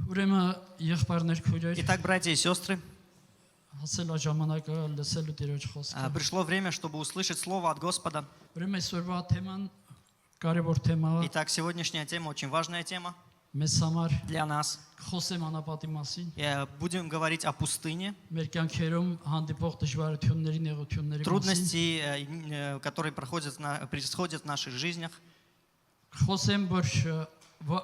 Ուրեմն եղբայրներ քույրեր, Итак, братья и сестры, հասել է ժամանակը լսելու Տիրոջ խոսքը։ пришло время, чтобы услышать слово от Господа. Ուրեմն այսօրվա թեման կարևոր թեմա է Итак, сегодняшняя тема очень важная тема մեզ համար։ для нас. Խոսեմ անապատի մասին։ Будем говорить о пустыне, Մեր կյանքերում հանդիպող դժվարությունների, նեղությունների մասին։ трудности, которые происходят в наших жизнях. Խոսեմ, որ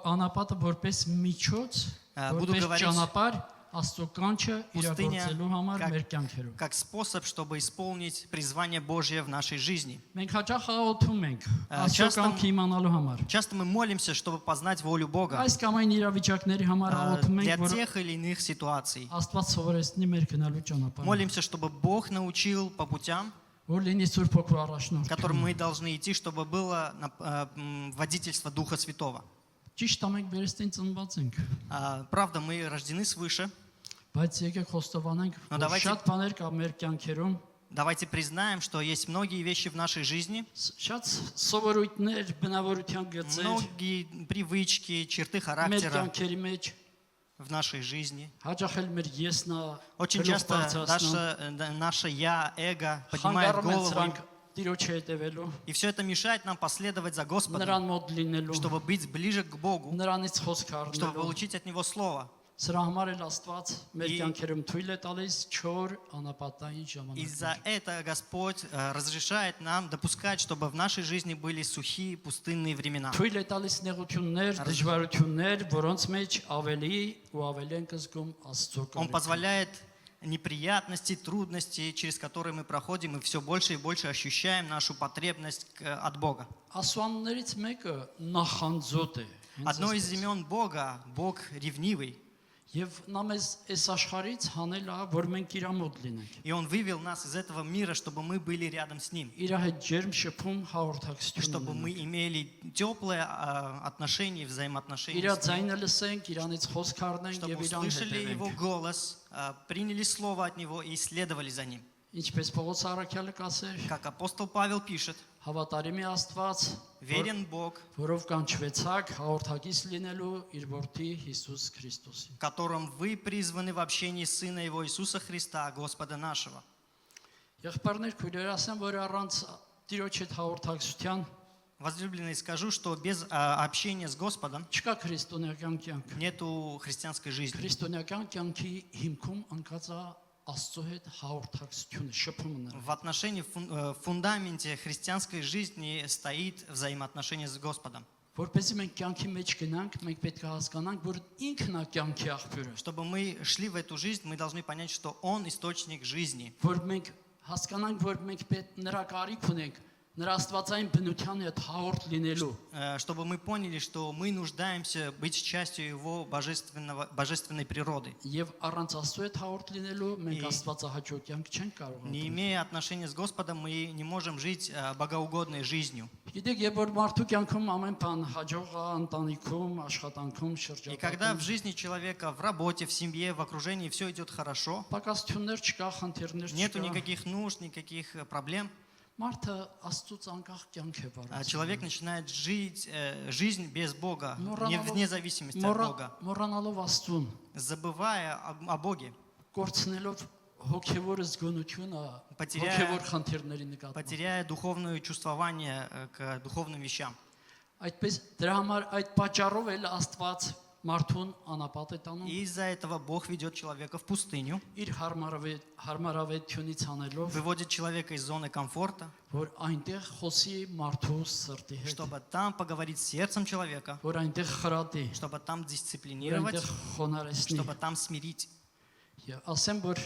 անապատը որպես միջոց, Буду որպես говорить ճանապարհ Աստծո կանչը пустыня իրագործելու համար մեր կյանքերում։ как способ, чтобы исполнить призвание Божье в нашей жизни. Մենք հաճախ աղոթում ենք Աստծո Часто- կանքը իմանալու համար։ Часто мы молимся, чтобы познать волю Бога Այս կամ այն իրավիճակների համար աղոթում для ենք, որ тех или иных ситуаций. Աստված սովորեցնի մեր գնալու ճանապարհը։ Молимся, чтобы Бог научил по путям, Որ լինի Սուրբ Հոգու առաջնորդ։ которым мы должны идти, чтобы было водительство Духа Святого. Ճիշտ է, մենք վերստին ծնված ենք, Правда, мы рождены свыше. բայց եկեք խոստովանենք, Но որ давайте- շատ բաներ կա մեր կյանքերում, Давайте признаем, что есть многие вещи в нашей жизни, շատ սովորույթներ, բնավորության գծեր многие привычки, черты մեր характера կյանքերի մեջ, в нашей жизни. հաճախ էլ մեր եսնա Очень часто наше «я», эго поднимает խանգարում են голову, սրանք Տիրոջ հետևելու, и все это мешает нам последовать за Господом, նրան մոտ լինելու, чтобы быть ближе к Богу, նրանից խոսք чтобы առնելու։ получить от Него Слово. Սրա համար էլ Աստված մեր И- կյանքերում թույլ է տալիս 4 անապատային Из-за ժամանակներ։ этого Господь разрешает нам допускать, чтобы в нашей жизни были сухие, пустынные времена. Թույլ է տալիս նեղություններ, դժվարություններ, որոնց մեջ ավելի ու ավելի ենք զգում Աստծո Он կամքը։ позволяет неприятности, трудности, через которые мы проходим, и все больше и больше ощущаем нашу потребность от Бога. Ասուաններից մեկը նախանձոտ է։ հենց Одно из այսպես։ имен Бога – Бог ревнивый. Եվ նա մեզ այս աշխարհից հանել է, որ մենք իր մոտ լինենք։ И Он вывел нас из этого мира, чтобы мы были рядом с Ним. Իր հետ ջերմ շփում հաղորդակցություն Чтобы мы ունենանք։ имели теплые отношения, взаимоотношения Իր с Ним. ձայնը լսենք, իրանից խոսք առնենք Чтобы եւ իրան услышали Его հետևենք։ голос, приняли Слово от Него и следовали за Ним. Ինչպես Պողոս Արաքյալը կասեր, Как апостол Павел пишет, հավատարիմի Աստված, верен Бог, որով կանչվեցաք հաղորդակից լինելու իր որդի Հիսուս Քրիստոսին։ в котором вы призваны в общении Сына Его Иисуса Христа, Господа нашего. Եղբայրներ քույրեր, ասեմ, որ առանց Տիրոջ հետ հաղորդակցության Возлюбленный, скажу, что без общения с Господом չկա քրիստոնեական կյանք։ нету христианской жизни. Քրիստոնեական կյանքի հիմքում ընկած է Աստծո հետ հաղորդակցությունը, շփումը նրա։ В отношении, в фундаменте христианской жизни стоит взаимоотношение с Господом. Որպեսզի մենք կյանքի մեջ գնանք, մենք պետք է հասկանանք, որ ինքն է կյանքի աղբյուրը։ Чтобы мы шли в эту жизнь, мы должны понять, что Он источник жизни. Որ մենք հասկանանք, որ մենք պետք նրա կարիք ունենք, նրա աստվածային բնության հետ հաղորդ լինելու։ Чтобы мы поняли, что мы нуждаемся быть частью Его божественной природы. Եվ առանց Աստծո հետ հաղորդ լինելու մենք И- աստվածահաճո կյանք չենք կարող Не ապրել։ имея отношения с Господом, мы не можем жить богоугодной жизнью. Գիտեք, երբ որ մարդու կյանքում ամեն բան հաջող է, ընտանիքում, աշխատանքում, И когда в շրջապատում, жизни человека, в работе, в семье, в окружении все идет хорошо, պակասություններ չկա, խնդիրներ нету չկա, никаких нужд, никаких проблем, մարդը Աստծուց անկախ կյանք է վարում։ человек начинает жить жизнь без Бога, Մոռանալով- вне зависимости от Бога, Մոռանալով Աստծուն, забывая о Боге, կորցնելով հոգևոր զգոնությունը, Потеряя- հոգևոր խնդիրների նկատմամբ։ потеряя духовное чувствование к духовным вещам. Այդպես դրա համար այդ պատճառով էլ Աստված մարդուն անապատ է տանում И из-за этого Бог ведет человека в пустыню, իր հարմարավետությունից անելով, выводит человека из зоны комфорта, որ այնտեղ խոսի մարդու սրտի հետ, чтобы там поговорить с сердцем человека, որ այնտեղ խրատի, чтобы там որ дисциплинировать, այնտեղ խոնարհեցնի։ чтобы там смирить. Եվ ասեմ, որ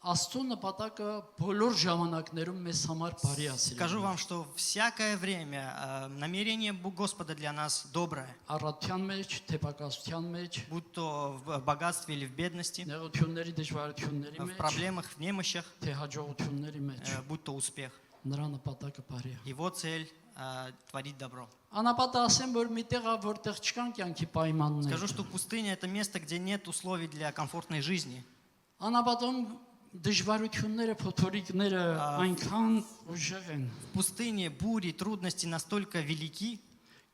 Աստծո նպատակը բոլոր ժամանակներում մեզ համար բարի է Скажу սիրել։ вам, что всякое время намерение Господа для нас доброе, Առատության մեջ, թեպակացության մեջ, будь то в богатстве или в бедности, նեղությունների, դժվարությունների в մեջ, проблемах, в немощах, թե հաջողությունների մեջ, будь то успех. նրա նպատակը բարի է։ Его цель творить добро. Անապատը ասեմ, որ միտեղ է, որտեղ չկան կյանքի պայմաններ։ Скажу, что пустыня это место, где нет условий для комфортной жизни. Անապատում դժվարությունները, փոթորիկները այնքան ուժեղ են։ В пустыне бури, трудности настолько велики,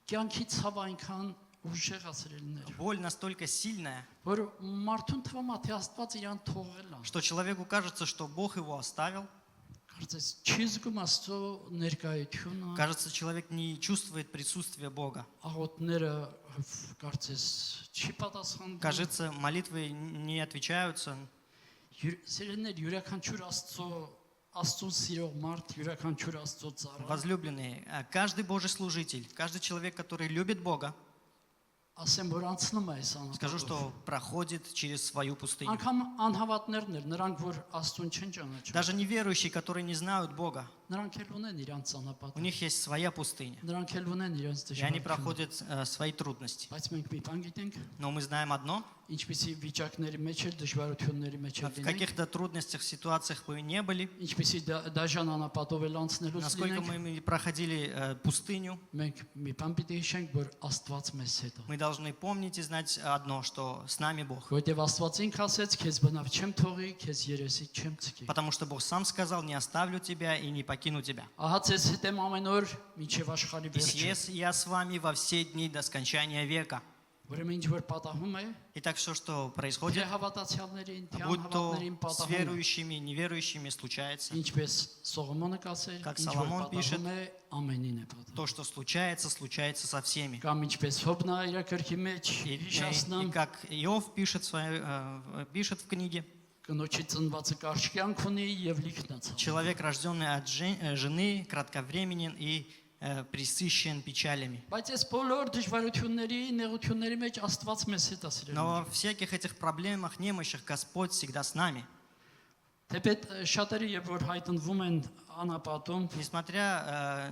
Կյանքի ցավը այնքան ուժեղ ասրելներ, Боль настолько сильная, որ մարդուն թվում է թե Աստված իրան թողել է։ что человеку кажется, что Бог его оставил. Կարծես չի զգում Աստծո ներկայությունը, Кажется, человек не чувствует присутствия Бога. աղոթները կարծես չի պատասխանում։ Кажется, молитвы не отвечаются. Սիրելիներ, յուրաքանչյուր Աստծուն սիրող մարդ, յուրաքանչյուր Աստծո ծառա, Возлюбленные, каждый Божий служитель, каждый человек, который любит Бога, ասեմ, որ անցնում է այս скажу, անապատով։ что проходит через свою пустыню. Անկամ անհավատներն են, նրանք որ Աստծուն չեն ճանաչում, Даже неверующие, которые не знают Бога, նրանք էլ ունեն իրանց у անապատը, них есть своя пустыня, նրանք էլ ունեն իրանց и они դժվարությունը։ проходят свои трудности. Բայց մենք մի բան գիտենք, Но мы знаем одно: ինչպիսի վիճակների մեջ էլ դժվարությունների մեջ էլ в լինենք, каких-то трудностях, ситуациях мы не были, ինչպիսի դաժան անապատով էլ անցնելուց насколько լինենք, мы проходили пустыню, մենք մի բան պիտի հիշենք, որ Աստված մեզ հետ է։ мы должны помнить и знать одно, что с нами Бог. Որտեւ Աստված ինքը ասեց, քեզ բնավ չեմ թողի, քեզ երեսի չեմ ցկի։ Потому что Бог сам сказал: не оставлю тебя и не покину тебя. Ահա ցես հետ եմ ամեն օր մինչև աշխարհի И վերջը։ съест я с вами во все дни до скончания века. Ուրեմն ինչ որ պատահում է, Итак, все, что թե происходит, հավատացյալներին, թե будь то անհավատներին с պատահում է, верующими, неверующими, случается. ինչպես Սողոմոնը կասեր, Как ինչ որ Սոլոմոն պատահում է, ամենին է պատահում։ То, что случается, случается со всеми. Կամ ինչպես Հոբնա իր քրքի մեջ И հիշացնեմ, как Иов пишет в книге: կնոջի ծնվածը կարճ կյանք ունի եւ լիքնացավ։ человек, рожденный от жены, кратковременен и присыщен печалями. Բայց այս բոլոր դժվարությունների, նեղությունների մեջ Աստված մեզ հետ է սիրել։ Но во всяких этих проблемах, немощах Господь всегда с нами. Թեպետ շատերը եւ որ հայտնվում են անապատում, Несмотря,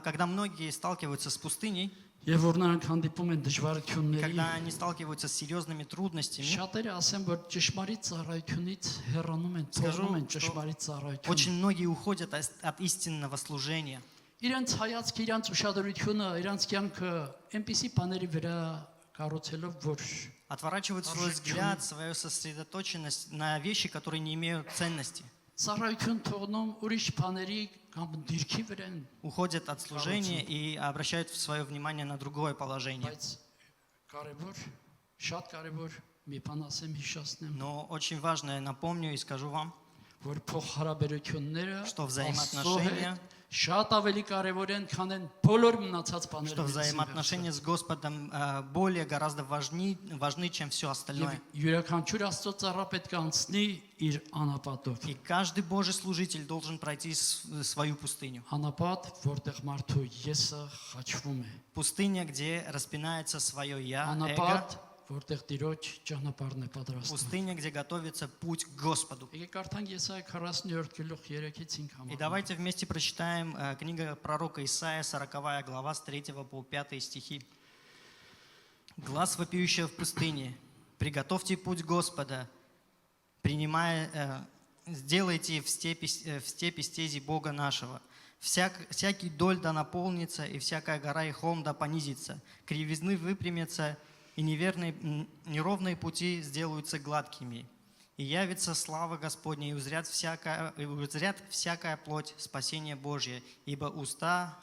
когда многие сталкиваются с пустыней, եւ որ նրանք հանդիպում են դժվարությունների, когда они сталкиваются с серьезными трудностями, շատերը ասեն, որ ճշմարիտ ծառայությունից հեռանում են, Скажу, թողնում են что ճշմարիտ ծառայությունը։ очень многие уходят от истинного служения. Իրենց հայացքը, իրենց ուշադրությունը, իրենց կյանքը այնպիսի բաների վրա կառուցելով, որ Отворачивают свой взгляд, свою сосредоточенность на вещи, которые не имеют ценности. ծառայություն թողնում ուրիշ բաների կամ դիրքի վրա են, Уходят от служения и обращают свое внимание на другое положение. բայց կարևոր, շատ կարևոր մի բան ասեմ հիշացնեմ, Но очень важно, я напомню и скажу вам, որ փոխհարաբերությունները Что взаимоотношения- Աստծո հետ շատ ավելի կարևոր են, քան են բոլոր մնացած что բաները։ взаимоотношения с Господом гораздо важны, чем все Եվ остальное. յուրաքանչյուր Աստծո ծառա պետք է անցնի իր անապատով։ И каждый Божий служитель должен пройти свою пустыню. Անապատ, որտեղ մարդու եսը խաչվում է։ Пустыня, где распинается свое «я», эго. Անապատ, որտեղ Տիրոջ ճանապարհն է պատրաստվում։ Пустыня, где готовится путь к Господу. Եկեք կարդանք Եսայա 40-րդ գլուխ 3-ից 5 И համարը։ давайте вместе прочитаем книга пророка Исаия, 40 глава, с 3 по 5 стихи. «Глас вопиющего в пустыне, приготовьте путь Господа, сделайте в степи стези Бога нашего. Всякий доль да наполнится, и всякая гора и холм да понизится. Кривизны выпрямятся, и неровные пути сделаются гладкими. И явится слава Господня, и узрят всякая плоть спасения Божия, ибо уста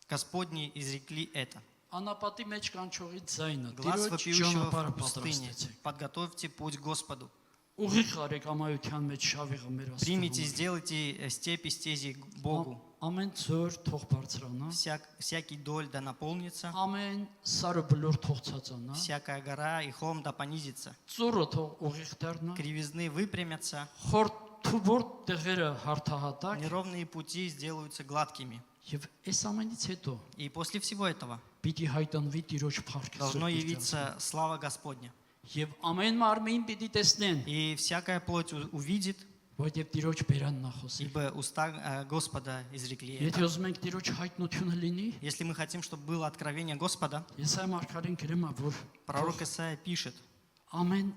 Господни изрекли это». Անապատի մեջ կանչողի ձայնը, Глаз Տիրոջ вопиющего ճանապարհը в пустыне. պատրաստեցեք։ Подготовьте путь к Господу. Ուղիղ արեք ամայության մեջ շավիղը մեր Примите, Աստծո։ сделайте степи стези к Богу. Ամեն ծոր թող բարձրանա, Всякий доль да наполнится, ամեն սարը բլուր թող ցածանա, всякая гора и холм да понизится. ծորը թող ուղիղ դառնա, Кривизны выпрямятся, խորթուբորտ տեղերը հարթահատակ, неровные пути сделаются гладкими. եւ այս ամենից հետո И после всего этого պիտի հայտնվի Տիրոջ փառքը։ должно Սուրբ явиться слава Господня. Եվ ամեն մարմին պիտի տեսնեն, И всякая плоть увидит, որտեղ Տիրոջ բերանն նախոսի։ ибо уста Господа изрекли это. Եթե ուզում եք Տիրոջ հայտնությունը լինի, Если мы хотим, чтобы было откровение Господа, Եսայա մարգարեն գրում է, որ пророк Исаия пишет: ամեն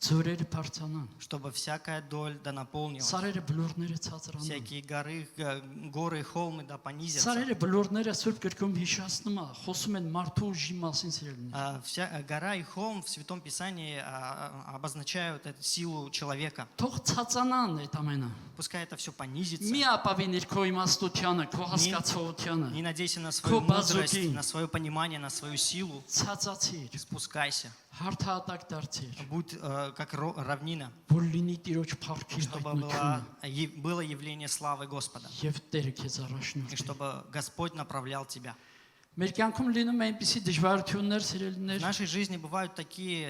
Ձորերը բարձրանան, чтобы всякая доль да наполнилась, սարերը բլուրները ցածրանան։ всякие горы и холмы да понизятся. Սարերը բլուրները Սուրբ գրքում հիշացնում է, խոսում են մարդու ուժի մասին սիրելիներ։ Вся гора и холм в Святом Писании обозначают эту силу человека. Թող ցածանան այդ ամենը։ Пускай это все понизится. Մի ապավինիր քո իմաստությունը, քո հասկացողությունը։ Не надейся на свою мудрость, на свое понимание, на свою силу. Ցածացիր, Спускайся. հարթատակ դարձիր, Будь как равнина, որ լինի Տիրոջ փառքի чтобы հայտնությունը было явление славы Господа. եւ Տերը քեզ И առաջնորդի։ чтобы Господь направлял тебя. Մեր կյանքում լինում են այնպիսի դժվարություններ, В սիրելիներ, нашей жизни бывают такие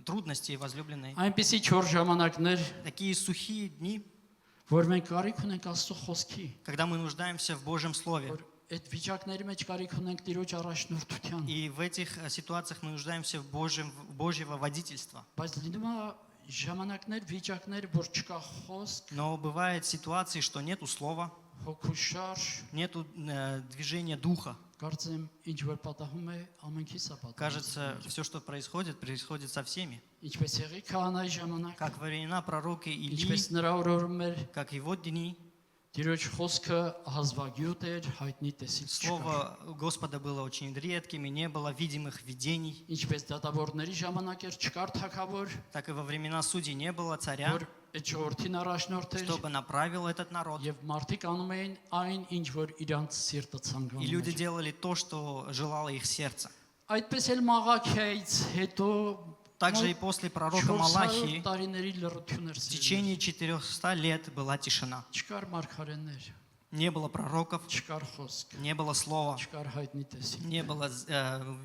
трудности, возлюбленные, այնպիսի չոր ժամանակներ, такие сухие дни, որ մենք կարիք ունենք Աստծո խոսքի, когда мы нуждаемся в Божьем Слове. որ այդ վիճակների մեջ կարիք ունենք Տիրոջ առաջնորդության։ И в этих ситуациях мы нуждаемся в Божьего водительства. Բայց լինում է ժամանակներ, վիճակներ, որ չկա խոսք, Но бывают ситуации, что нету слова, հոգու շարժ, нету движения духа. կարծեմ ինչ որ պատահում է, ամենքից է պատահում։ Кажется, все, что происходит, происходит со всеми. Ինչպես եղի քահանայի ժամանակ, Как во времена пророка Илии, ինչպես նրա օրորում էր, как его дни, Տիրոջ խոսքը հազվագյուտ էր, հայտնի տեսիլ չկար։ Слово Господа было очень редким, и не было видимых видений. Ինչպես դատավորների ժամանակ էր, չկար թագավոր, Так и во времена судей не было царя, որ այդ ժողովրդին առաջնորդ էր, чтобы направил этот народ. եւ մարդիկ անում էին այն, ինչ որ իրանց սիրտը И люди ցանկանում էր։ делали то, что желало их сердце. Այդպես էլ Մաղաքեից հետո Также и после пророка Малахии տարիների լռություն էր в սիրել։ течение 400 лет была тишина. Չկար մարգարեներ, Не было пророков, չկար խոսք, не было слова, չկար հայտնի տեսիլ։ не было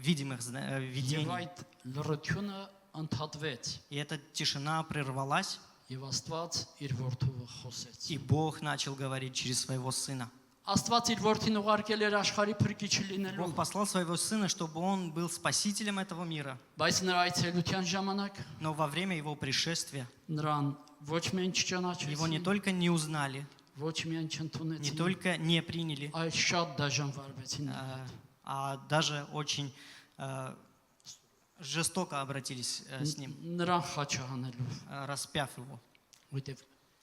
видимых Եվ видений. այդ լռությունը ընդհատվեց И эта тишина прервалась, եւ Աստված իր որդուը խոսեց։ и Бог начал говорить через своего Сына. Աստված իր որդին ուղարկել էր աշխարհի փրկիչը լինելու, Бог послал своего Сына, чтобы Он был спасителем этого мира. բայց նրա այցելության ժամանակ Но во время Его пришествия նրան ոչ միայն Его не չճանաչեցին, только не узнали, ոչ միայն не չընդունեցին, только не приняли, այլ շատ դաժանվարվեցին։ а даже очень жестоко обратились с Ним, Նրան խաչահանելու, распяв Его. որտեվ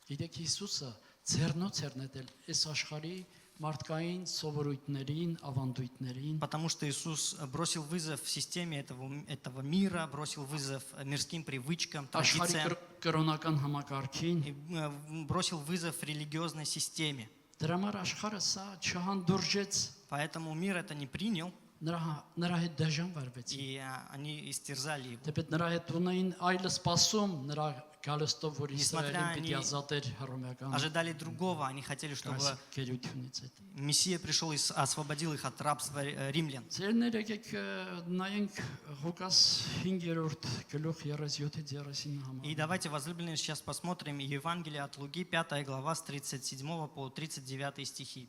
գիտեք Հիսուսը ձեռնոց էր նետել այս աշխարհի մարդկային սովորույթներին, ավանդույթներին, Потому что Иисус бросил вызов системе этого мира, бросил вызов мирским привычкам, աշխարհի традициям, կրոնական համակարգին։ и бросил вызов религиозной системе. Դրա համար աշխարհը սա չհանդուրժեց, Поэтому мир это не принял, նրա հետ դժանվարվեցին։ и они истерзали его. Դեպետ նրա հետ ունեին այլ սպասում, նրա գալստով, որ Նесмотря Իսրայելին պիտի они ազատեր հռոմեական Ожидали другого, они хотели, чтобы գերությունից այդ։ Мессия пришел и освободил их от рабства римлян. Ձերներ եկեք նայենք Ղուկաս 5-րդ գլուխ 37-39 համար։ И давайте, возлюбленные, сейчас посмотрим Евангелие от Луки, 5 глава, с 37 по 39 стихи.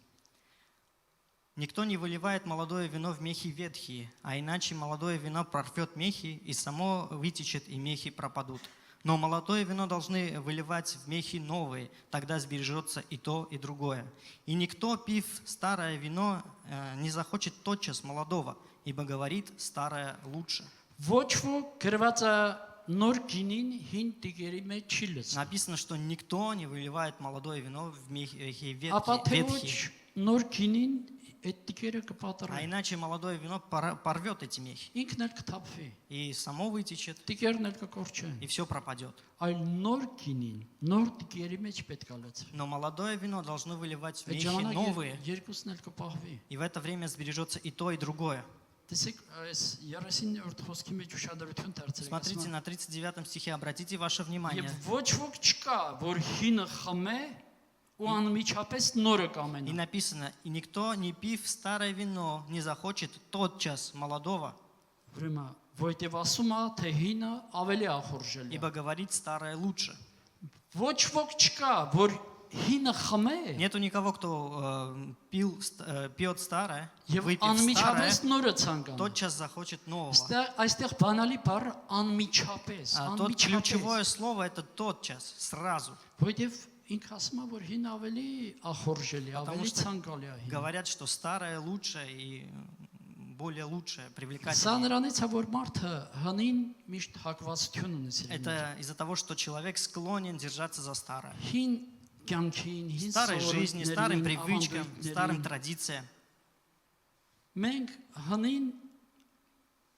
«Никто не выливает молодое вино в мехи ветхие, а иначе молодое вино прорвет мехи, и само вытечет, и мехи пропадут. Но молодое вино должны выливать в мехи новые, тогда сбережется и то, и другое. И никто, пив старое вино, не захочет тотчас молодого, ибо говорит, старое лучше». Ոչ ոք գրված է նոր գինին հին տիգերի մեջ չի լցնում։ Написано, что никто не выливает молодое вино в мехи Ապա թե ոչ ветхие, նոր գինին այդ տիգերը а կպատրի։ иначе молодое вино порвет эти мехи, Ինքն էլ կթափվի, и само вытечет, տիգերն էլ կկորչեն։ и все пропадет. Այլ նոր գինին, նոր տիգերի մեջ պետք է լցվի։ Но молодое вино должно выливать в Այդ мехи ժամանակ новые, երկուսն էլ կպահվի։ и в это время сбережется и то, и другое. Տեսեք, այս 39-րդ խոսքի մեջ ուշադրություն դարձրեք։ Смотрите, на 39 стихе обратите ваше Եվ внимание. ոչ ոք չկա, որ հինը խմե ու անմիջապես նորը И կամենա։ написано, и никто, не пив старое вино, не захочет тотчас молодого, Ուրեմն, որտեվ ասում է, թե հինը ավելի ախորժելի է։ ибо говорит, старое лучше. Ոչ ոք չկա, որ հինը խմե Нету никого, кто пьет старое, եւ выпив старое, անմիջապես նորը ցանկանա։ тотчас захочет нового. Այստեղ բանալի բառը անմիջապես, Тут ключевое слово это тотчас, сразу. Որտեվ ինքը ասում է, որ հին ավելի ախորժելի, ավելի ցանկալի է։ Говорят, что старое лучше и более лучшее, Սա привлекательнее. նրանից է, որ մարդը հնին միշտ հակվածություն ունի սիրելի։ Это из-за того, что человек склонен держаться за старое. Հին կյանքին, հին Старой жизни, старым привычкам, старым ավանդույթներին традициям. մենք հնին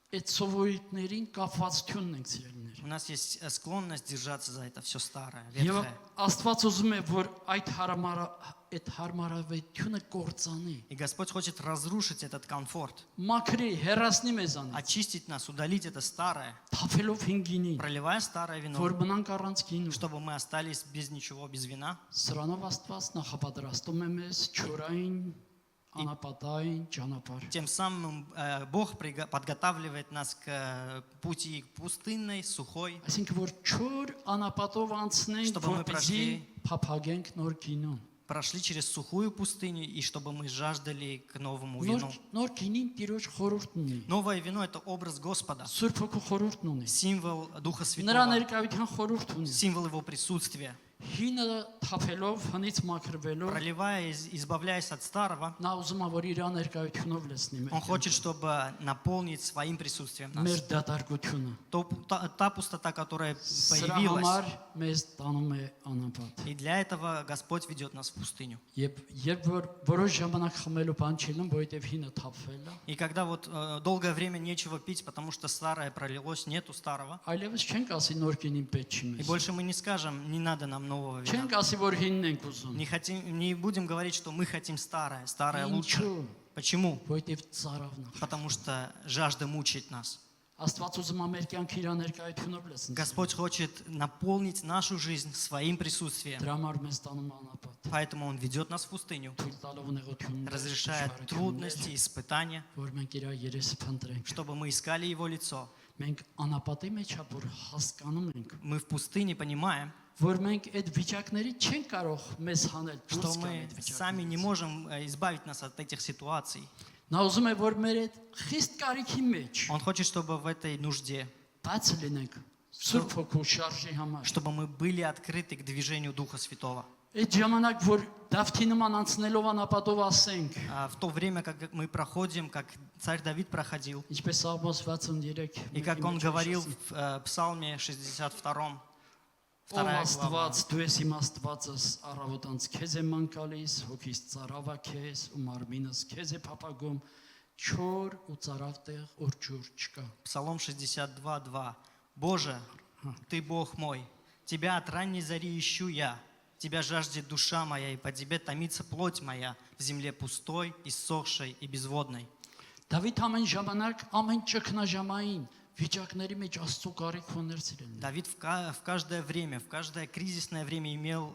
այդ սովորույթներին կապվածություն ենք սիրելիներ։ У нас есть склонность держаться за это все старое, Եվ ветхое. Աստված ուզում է, որ այդ հարմարավետությունը կործանի։ И Господь хочет разрушить этот комфорт, Մաքրի, հերացնի մեզանից, очистить нас, удалить это старое, թափելով հին գինին, проливая старое вино, որ մնանք առանց գինու։ чтобы мы остались без ничего, без вина. Սրանով Աստված նախապատրաստում է մեզ չորային, անապատային ճանապարհ։ Тем самым Бог подготавливает нас к пути пустынной, сухой, Այսինքն որ չոր անապատով անցնենք, Чтобы мы որպեսզի փափագենք նոր գինուն։ прошли через сухую пустыню, и чтобы мы жаждали к новому вину. Նոր գինին Տիրոջ խորհուրդն ունի։ Новое вино – это образ Господа, Սուրբ Հոգու խորհուրդն ունի։ символ Духа Նրա Святого, ներկայության խորհուրդ ունի։ символ Его присутствия. Հինը թափելով, հնից մաքրվելով, Проливая, избавляясь от старого, նա ուզում է, որ իր ներկայությունով լցնի Он մեզ։ хочет, чтобы наполнить своим присутствием нас. Մեր դատարկությունը։ Та пустота, которая Սրա появилась. համար մեզ տանում է անապատ։ И для этого Господь ведет нас в пустыню. Երբ որ որոշ ժամանակ խմելու բան չելն, որովհետև հինը թափվել է, И когда вот долгое время нечего пить, потому что старое пролилось, нету старого, այլևս չենք ասի նոր գինին պետք չի и մեզ։ больше мы не скажем, не надо нам нового вина. Չենք ասի, որ հինն ենք ուզում։ Не будем говорить, что мы хотим старое, старое лучше. Ինչու՞։ Почему? Որովհետև ծարավն է։ Потому что жажда мучает нас. Աստված ուզում է մեր կյանքը իր ներկայությունով լցնել։ Господь хочет наполнить нашу жизнь своим присутствием. Դրա համար մեզ տանում է անապատ։ Поэтому Он ведет нас в пустыню, Թույլ տալով նեղություններ, разрешает трудности, испытания, որ մենք իր երեսը փնտրենք։ чтобы мы искали Его лицо. Մենք անապատի մեջ է, որ հասկանում ենք, Мы в пустыне понимаем, որ մենք այդ վիճակների չենք կարող մեզ հանել, что դուրս գալ мы այդ сами не վիճակներից։ можем избавить нас от этих ситуаций. Նա ուզում է, որ մեր այդ խիստ կարիքի մեջ Он хочет, чтобы в этой нужде, բաց լինենք Սուրբ Հոգու շարժի համար։ чтобы мы были открыты к движению Духа Святого. Այդ ժամանակ, որ Դավթի նման անցնելով անապատով ասենք, В то время, как мы проходим, как царь Давид проходил, ինչպես Սաղմոս 63, и как он говорил в Псалме 62, Ո 2 глава, Աստված, դու ես իմ Աստվածս, առավոտանց քեզ եմ մանկալիս, հոգիս ծարավա քեզ ու մարմինս քեզ է փափագում, չոր ու ծարավ տեղ որ ջուր չկա։ Псалом 62:2. Боже, Ты Бог мой, Тебя от ранней зари ищу я, Тебя жаждет душа моя, и по Тебе томится плоть моя в земле пустой, иссохшей и безводной. Դավիթ ամեն ժամանակ, ամեն ճգնաժամային վիճակների մեջ Աստծո կարիք ուներ սիրելիներ։ Давид в каждое время, в каждое кризисное время имел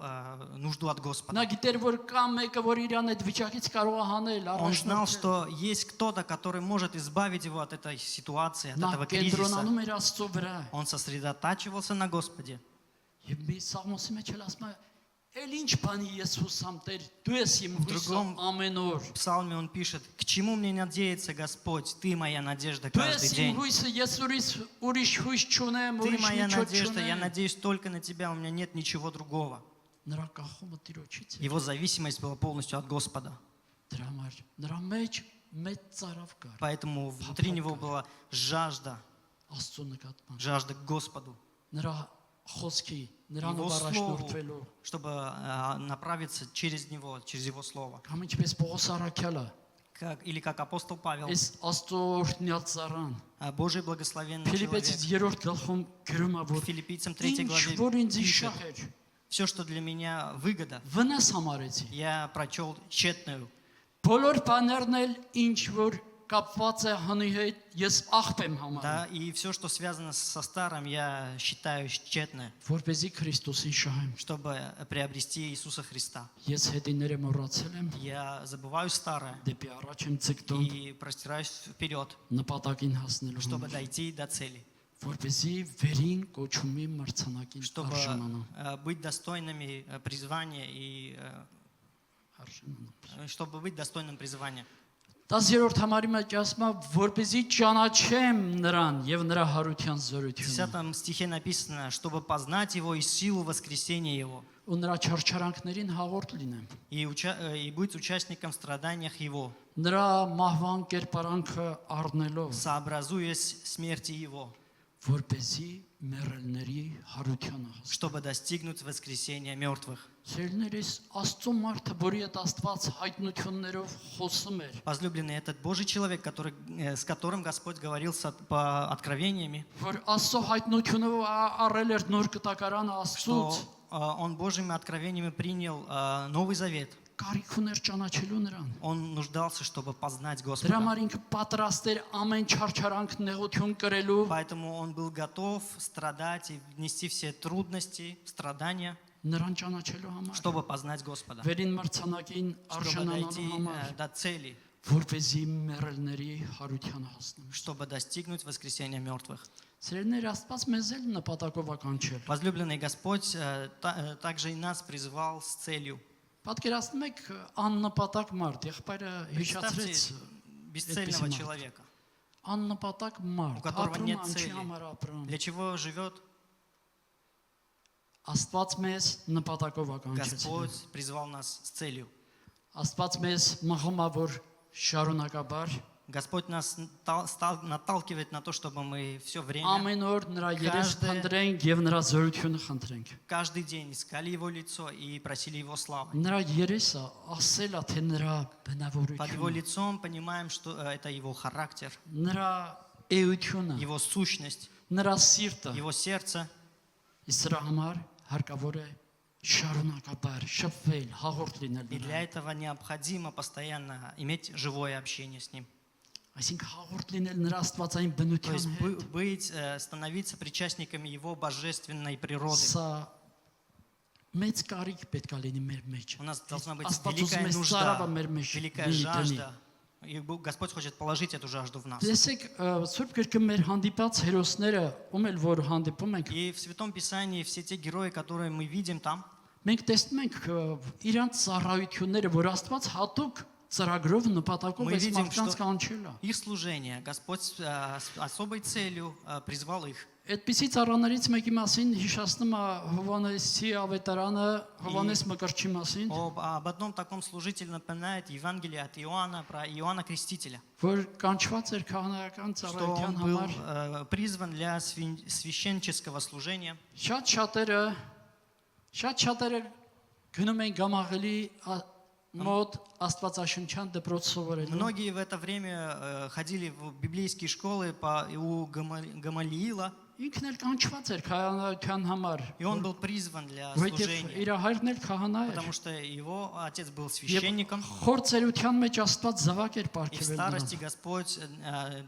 нужду от Господа. Նա գիտեր, որ կա մեկը, որ իրան այդ վիճակից կարող է հանել, Он знал, առաջնորդել։ что есть кто-то, который может избавить его от этой ситуации, от Նա этого кризиса. կենտրոնանում էր Աստծո վրա։ Он сосредотачивался на Господе. Եվ մի Սաղմոսի մեջ էլ ասում է. Էլ ինչ բանի Եսուս ամ Տեր, դու ես իմ հույսը другом ամեն օր։ В псалме он пишет: «К чему мне надеяться, Господь? Ты моя надежда Դու каждый ես իմ день. հույսը, ես ուրիշ հույս չունեմ, Ты ուրիշ моя միջոց надежда, я չունեմ։ надеюсь только на Тебя, у меня нет ничего другого». Նրա կախումը Տիրոջից է։ Его зависимость была полностью от Господа. Դրա համար նրա մեջ մեծ ծարավ կար Поэтому внутри него была жажда, Աստծո նկատմամբ։ жажда к Господу, Нրա խոսքի, նրանով Его առաջնորդվելու։ чтобы направиться через него, через Его Слово. Կամ ինչպես Պողոս Արաքյալը, Или как апостол Павел, այս Աստծո օրհնյալ ծառան, Божий благословенный Ֆիլիպեցից человек, 3-րդ գլխում գրում է, որ Филиппийцам 3 ինչ главе որ ինձ пишет: իշխ էր, «Все, что для меня выгода, վնաս համարեցի։ я прочел тщетную. Բոլոր բաներն էլ ինչ որ կապված է հնի հետ, ես աղբ եմ համարում, Да, и все, что связано со старым, я считаю тщетное, որպեսզի Քրիստոսին շահեմ։ чтобы приобрести Иисуса Христа. Ես հետիները մոռացել եմ, Я забываю старое դեպի առաջ եմ ցկտում, и простираюсь вперед, նպատակին հասնելու чтобы համար, дойти до цели, որպեսզի վերին կոչումի մրցանակին чтобы արժանանամ։ быть достойными призвания и чтобы быть достойным призвания. 10-րդ համարի մեջ ասում է, որպեսզի ճանաչեմ նրան եւ նրա հարության В զորությունը։ 10 стихе написано: чтобы познать Его и силу воскресения Его. ու նրա չարչարանքներին հաղորդ լինեմ։ и быть участником в страданиях Его, Նրա մահվան կերպարանքը առնելով, сообразуясь смерти Его, որպեսզի մեռելների հարությանը հասնի։ чтобы достигнуть воскресения мертвых. Սիրելիներիս Աստծո մարդը, որի հետ Աստված հայտնություններով խոսում էր, Возлюбленный, этот Божий человек, с которым Господь говорил по откровениями, որ Աստծո հայտնությունով առել էր նոր կտակարանը что Աստծուց, он Божьими откровениями принял Новый Завет. կարիք ուներ ճանաչելու նրան։ Он нуждался, чтобы познать Դրա Господа. համար ինքը պատրաստ էր ամեն չարչարանք նեղություն կրելու, Поэтому он был готов страдать и внести все трудности, страдания, նրան ճանաչելու համար, чтобы познать Господа, վերին մրցանակին чтобы արժանանալու дойти համար, до цели, որպեսզի մեռելների հարությանը հասնեմ։ чтобы достигнуть воскресения мертвых. Սիրելիներ, Աստված մեզ էլ նպատակով է կանչել։ Возлюбленный Господь также и нас призывал с целью. Պատկերացնում եք աննպատակ մարդ, եղբայրը հիշացրեց Представьте бесцельного Эписемат. человека, աննպատակ у մարդ, которого ապրում нет անչի цели. համար ապրում։ Для чего живет Աստված մեզ նպատակով է կանչել։ Господь, призвал нас с целью. Աստված մեզ մղում է, որ շարունակաբար Господь нас наталкивает на то, чтобы мы все время, ամեն օր նրա երես Каждый- խնդրենք եւ нրա զորությունը խնդրենք։ каждый день искали Его лицо и просили Его славы. Նրա երեսը ասել է, թե նրա Под Его բնավորությունը, лицом понимаем, что это Его характер, նրա էությունը, Его сущность, նրա սիրտը։ Его сердце. Իսկ դրա համար հարկավոր է շարունակաբար շփվել, հաղորդ լինել И для նրան։ этого необходимо постоянно иметь живое общение с Ним. Այսինքն հաղորդ լինել նրա աստվածային То բնության есть հետ։ становиться причастниками Его божественной природы. Սա մեծ կարիք պետք է լինի մեր մեջ։ У нас должна быть Աստված ուզում великая է нужда, ծարավը մեր մեջ великая լինի, դնի։ жажда. И Господь хочет положить эту жажду в нас. Տեսեք, Սուրբ Գրքը մեր հանդիպած հերոսները, ում էլ որ հանդիպում ենք, И в Святом Писании все те герои, которые мы видим там, մենք տեսնում ենք իրանց ծառայությունները, որ Աստված հատուկ ծրագրով նպատակով Мы այս видим, մարդկանց что- կանչել է։ их служение, Господь с особой целью призвал их. Այդպիսի ծառաներից մեկի մասին հիշացնում է Հովանեսի ավետարանը, Հովանես Մկրտչի մասին, Об одном таком служителе напоминает Евангелие от Иоанна, про Иоанна Крестителя, որ կանչված էր քահանայական что ծառայության он был համար։ призван для священнического служения. Շատ շատերը գնում են գամաղելի մոտ Աստվածաշնչյան դպրոց սովորելու։ Многие в это время ходили в библейские школы у Гамалиила, Ինքն էլ կանչված էր քահանայության համար, и он был призван для որովհետև служения, իր հայրն էլ քահանա էր։ потому что его отец был Եվ священником, խորցերության մեջ Աստված զավակ էր и в ապարգևել նրան։ старости Господь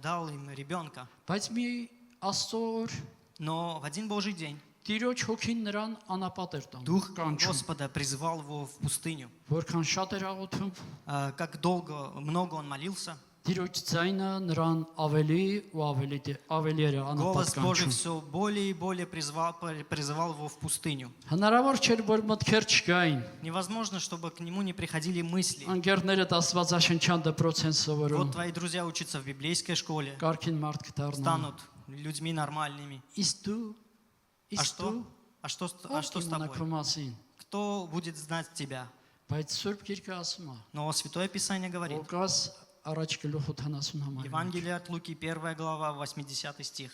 дал им ребенка. Բայց մի Աստծո Но в один Божий день Տիրոջ հոգին նրան անապատ էր տանում։ Дух կանչում, Господа призвал его в пустыню. որքան շատ էր աղոթում, Как много он молился, Տիրոջ ձայնը նրան ավելի էր голос անապատ Божий կանչում։ все более и более призывал его в пустыню. Հնարավոր չէր, որ մտքեր չգային։ Невозможно, чтобы к нему не приходили мысли. Անկերները Աստվածաշնչյան դպրոց են սովորում, Вот твои друзья учатся в библейской школе, կարգին մարդ կդառնան։ станут людьми нормальными. Իսկ դու, А что? А что с тобой? քո մասին։ Кто будет знать тебя? Բայց Սուրբ Գիրքը ասում է, Но Святое Писание говорит, Ղուկաս առաջ գլուխ 70 համար։ Евангелие от Луки, 1 глава, 80 стих.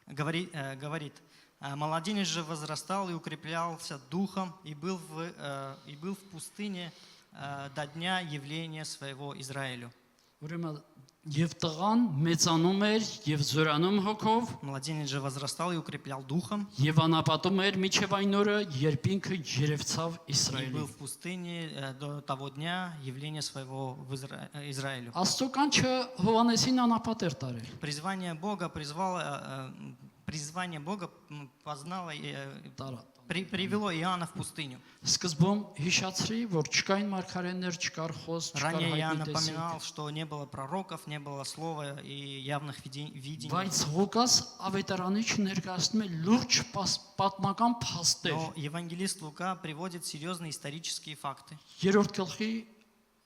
Говорит, младенец же возрастал и укреплялся духом, и был в пустыне до дня явления своего Израилю. Ուրեմն եւ տղան մեծանում էր եւ զորանում հոգով Младенец же возрастал и укреплял духом, եւ անապատում էր միջև այն օրը, երբ ինքը երևցավ и Իսրայելի։ был в пустыне до того дня явления своего в Израилю. Աստծո կանչը Հովանեսին անապատ էր տարել։ Призвание Бога познало Տարա։ привело Иоанна в пустыню. Սկզբում հիշացրի, որ չկային մարգարեներ, չկար խոս, չկար Ранее я հայտնի տեսակ։ напоминал, что не было пророков, не было слова и явных видений. Բայց Ղուկաս ավետարանի չներկայացնում է լուրջ պատմական փաստեր։ Но евангелист Лука приводит серьезные исторические факты. Երրորդ գլխի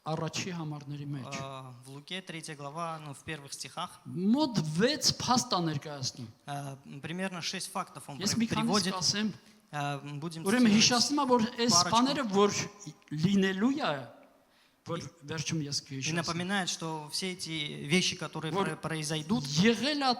առաջի համարների մեջ։ В Луке 3 глава, в первых стихах, Մոտ 6 փաստ է ներկայացնում։ примерно 6 фактов он Ես մի քանիսը приводит. ասեմ, Будем Ուրեմն цитировать. հիշացնում եմ, որ այս Պարաչկո։ բաները որ լինելու է, որ վերջում ես И կհիշացնեմ։ напоминает, что все эти вещи, которые Вот. произойдут, Եղել է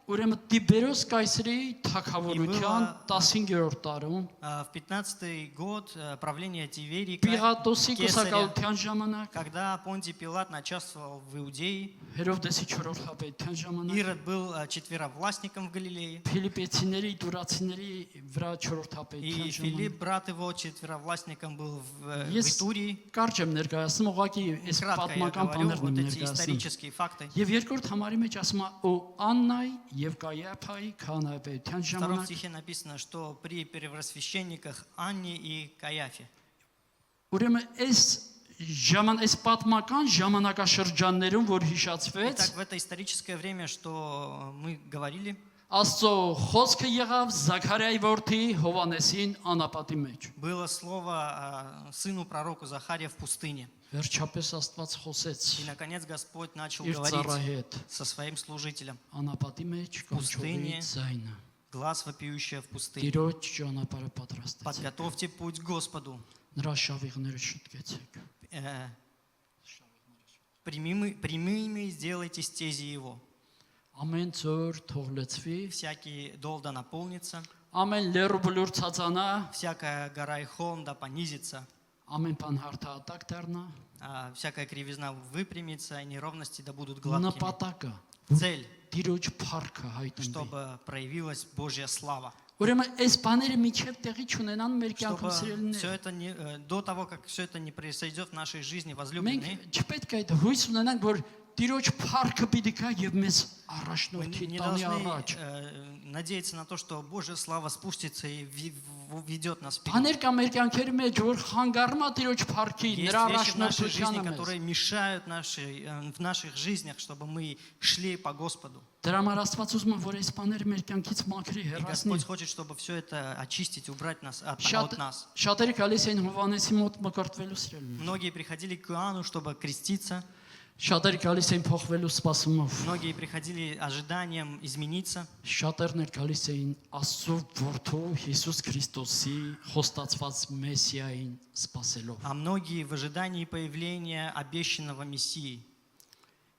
ուրեմն Տիբերոս կայսրի թագավորության Իբրա- 15-րդ տարում в 15-й год правления Тиверии, Պիղատոսի Կեսարя, կուսակալության ժամանակ, когда Понтий Пилат начальствовал в Иудее, Հերովդեսի 4-րդ հապետության ժամանակ, Ирод был четверовластником в Галилее, Ֆիլիպեցիների, Տուրացիների վրա 4-րդ и հապետության Филипп, ժամանակ։ брат его, четверовластником был в Ես Итурии. կարճ եմ ներկայացնում, ուղղակի այս Кратко я պատմական говорю բաներն вот եմ эти ներկայացնում։ исторические факты. Եվ երկրորդ համարի մեջ ասում է ու Աննայի եւ Կայափայի քահանայապետության В втором ժամանակ стихе написано, что при первосвященниках Анне и Каяфе. ուրեմն այս պատմական ժամանակաշրջաններում, որ հիշացվեց, Итак, в это историческое время, что мы говорили, Աստծո խոսքը եղավ Զաքարիայի որդի Հովանեսին անապատի մեջ։ было слово сыну пророку Захария в пустыне. Վերջապես Աստված խոսեց И, наконец, Господь начал իր говорить ծառայի հետ со своим служителем. անապատի մեջ Պուստինի կանչողի ձայնը։ Глаз вопиющая в пустыне. Տիրոջ ճանապարհը պատրաստեցեք։ Подготовьте путь к Господу. Նրա շավիղները շտկեցեք։ Прямыми сделайте стези его. Ամեն ծոր թող լցվի, Всякий дол да наполнится, ամեն լեռ բլուր ցածանա, всякая гора и холм да понизится, ամեն բան հարթատակ դառնա, всякая кривизна выпрямится, и неровности да будут гладкими. նպատակը Цель, Տիրոջ փառքը հայտնվի։ чтобы проявилась Божья слава. Ուրեմն այս բաները միջև տեղի չունենան մեր կյանքում Чтобы все սիրելիներ։ это до того, как все это не произойдет в нашей жизни, Մենք возлюбленные, չպետք է այդ հույս ունենանք, որ Տիրոջ փառքը պիտի գա եւ մեզ мы առաջնորդի не տանի должны առաջ։ надеяться на то, что Божья слава спустится и ведет нас вперед. Բաներ կա մեր կյանքերի մեջ, որ խանգարում է Տիրոջ փառքի, Есть նրա вещи в нашей жизни, առաջնորդությանը մեզ։ которые мешают в наших жизнях, чтобы мы шли по Господу. Դրա համար Աստված ուզում է, որ այս բաները մեր կյանքից մաքրի, И հեռացնի։ Господь хочет, чтобы все это очистить, убрать нас от нас. Շատերը գալիս են Հովանեսի մոտ մկրտվելու սիրելիներ։ Многие приходили к Иоанну, чтобы креститься. Շատերը գալիս են փոխվելու սպասումով։ Многие приходили ожиданием измениться. Շատերն էլ գալիս էին Աստծո որդու Հիսուս Քրիստոսի խոստացված Մեսիային սպասելով։ А многие в ожидании появления обещанного Мессии.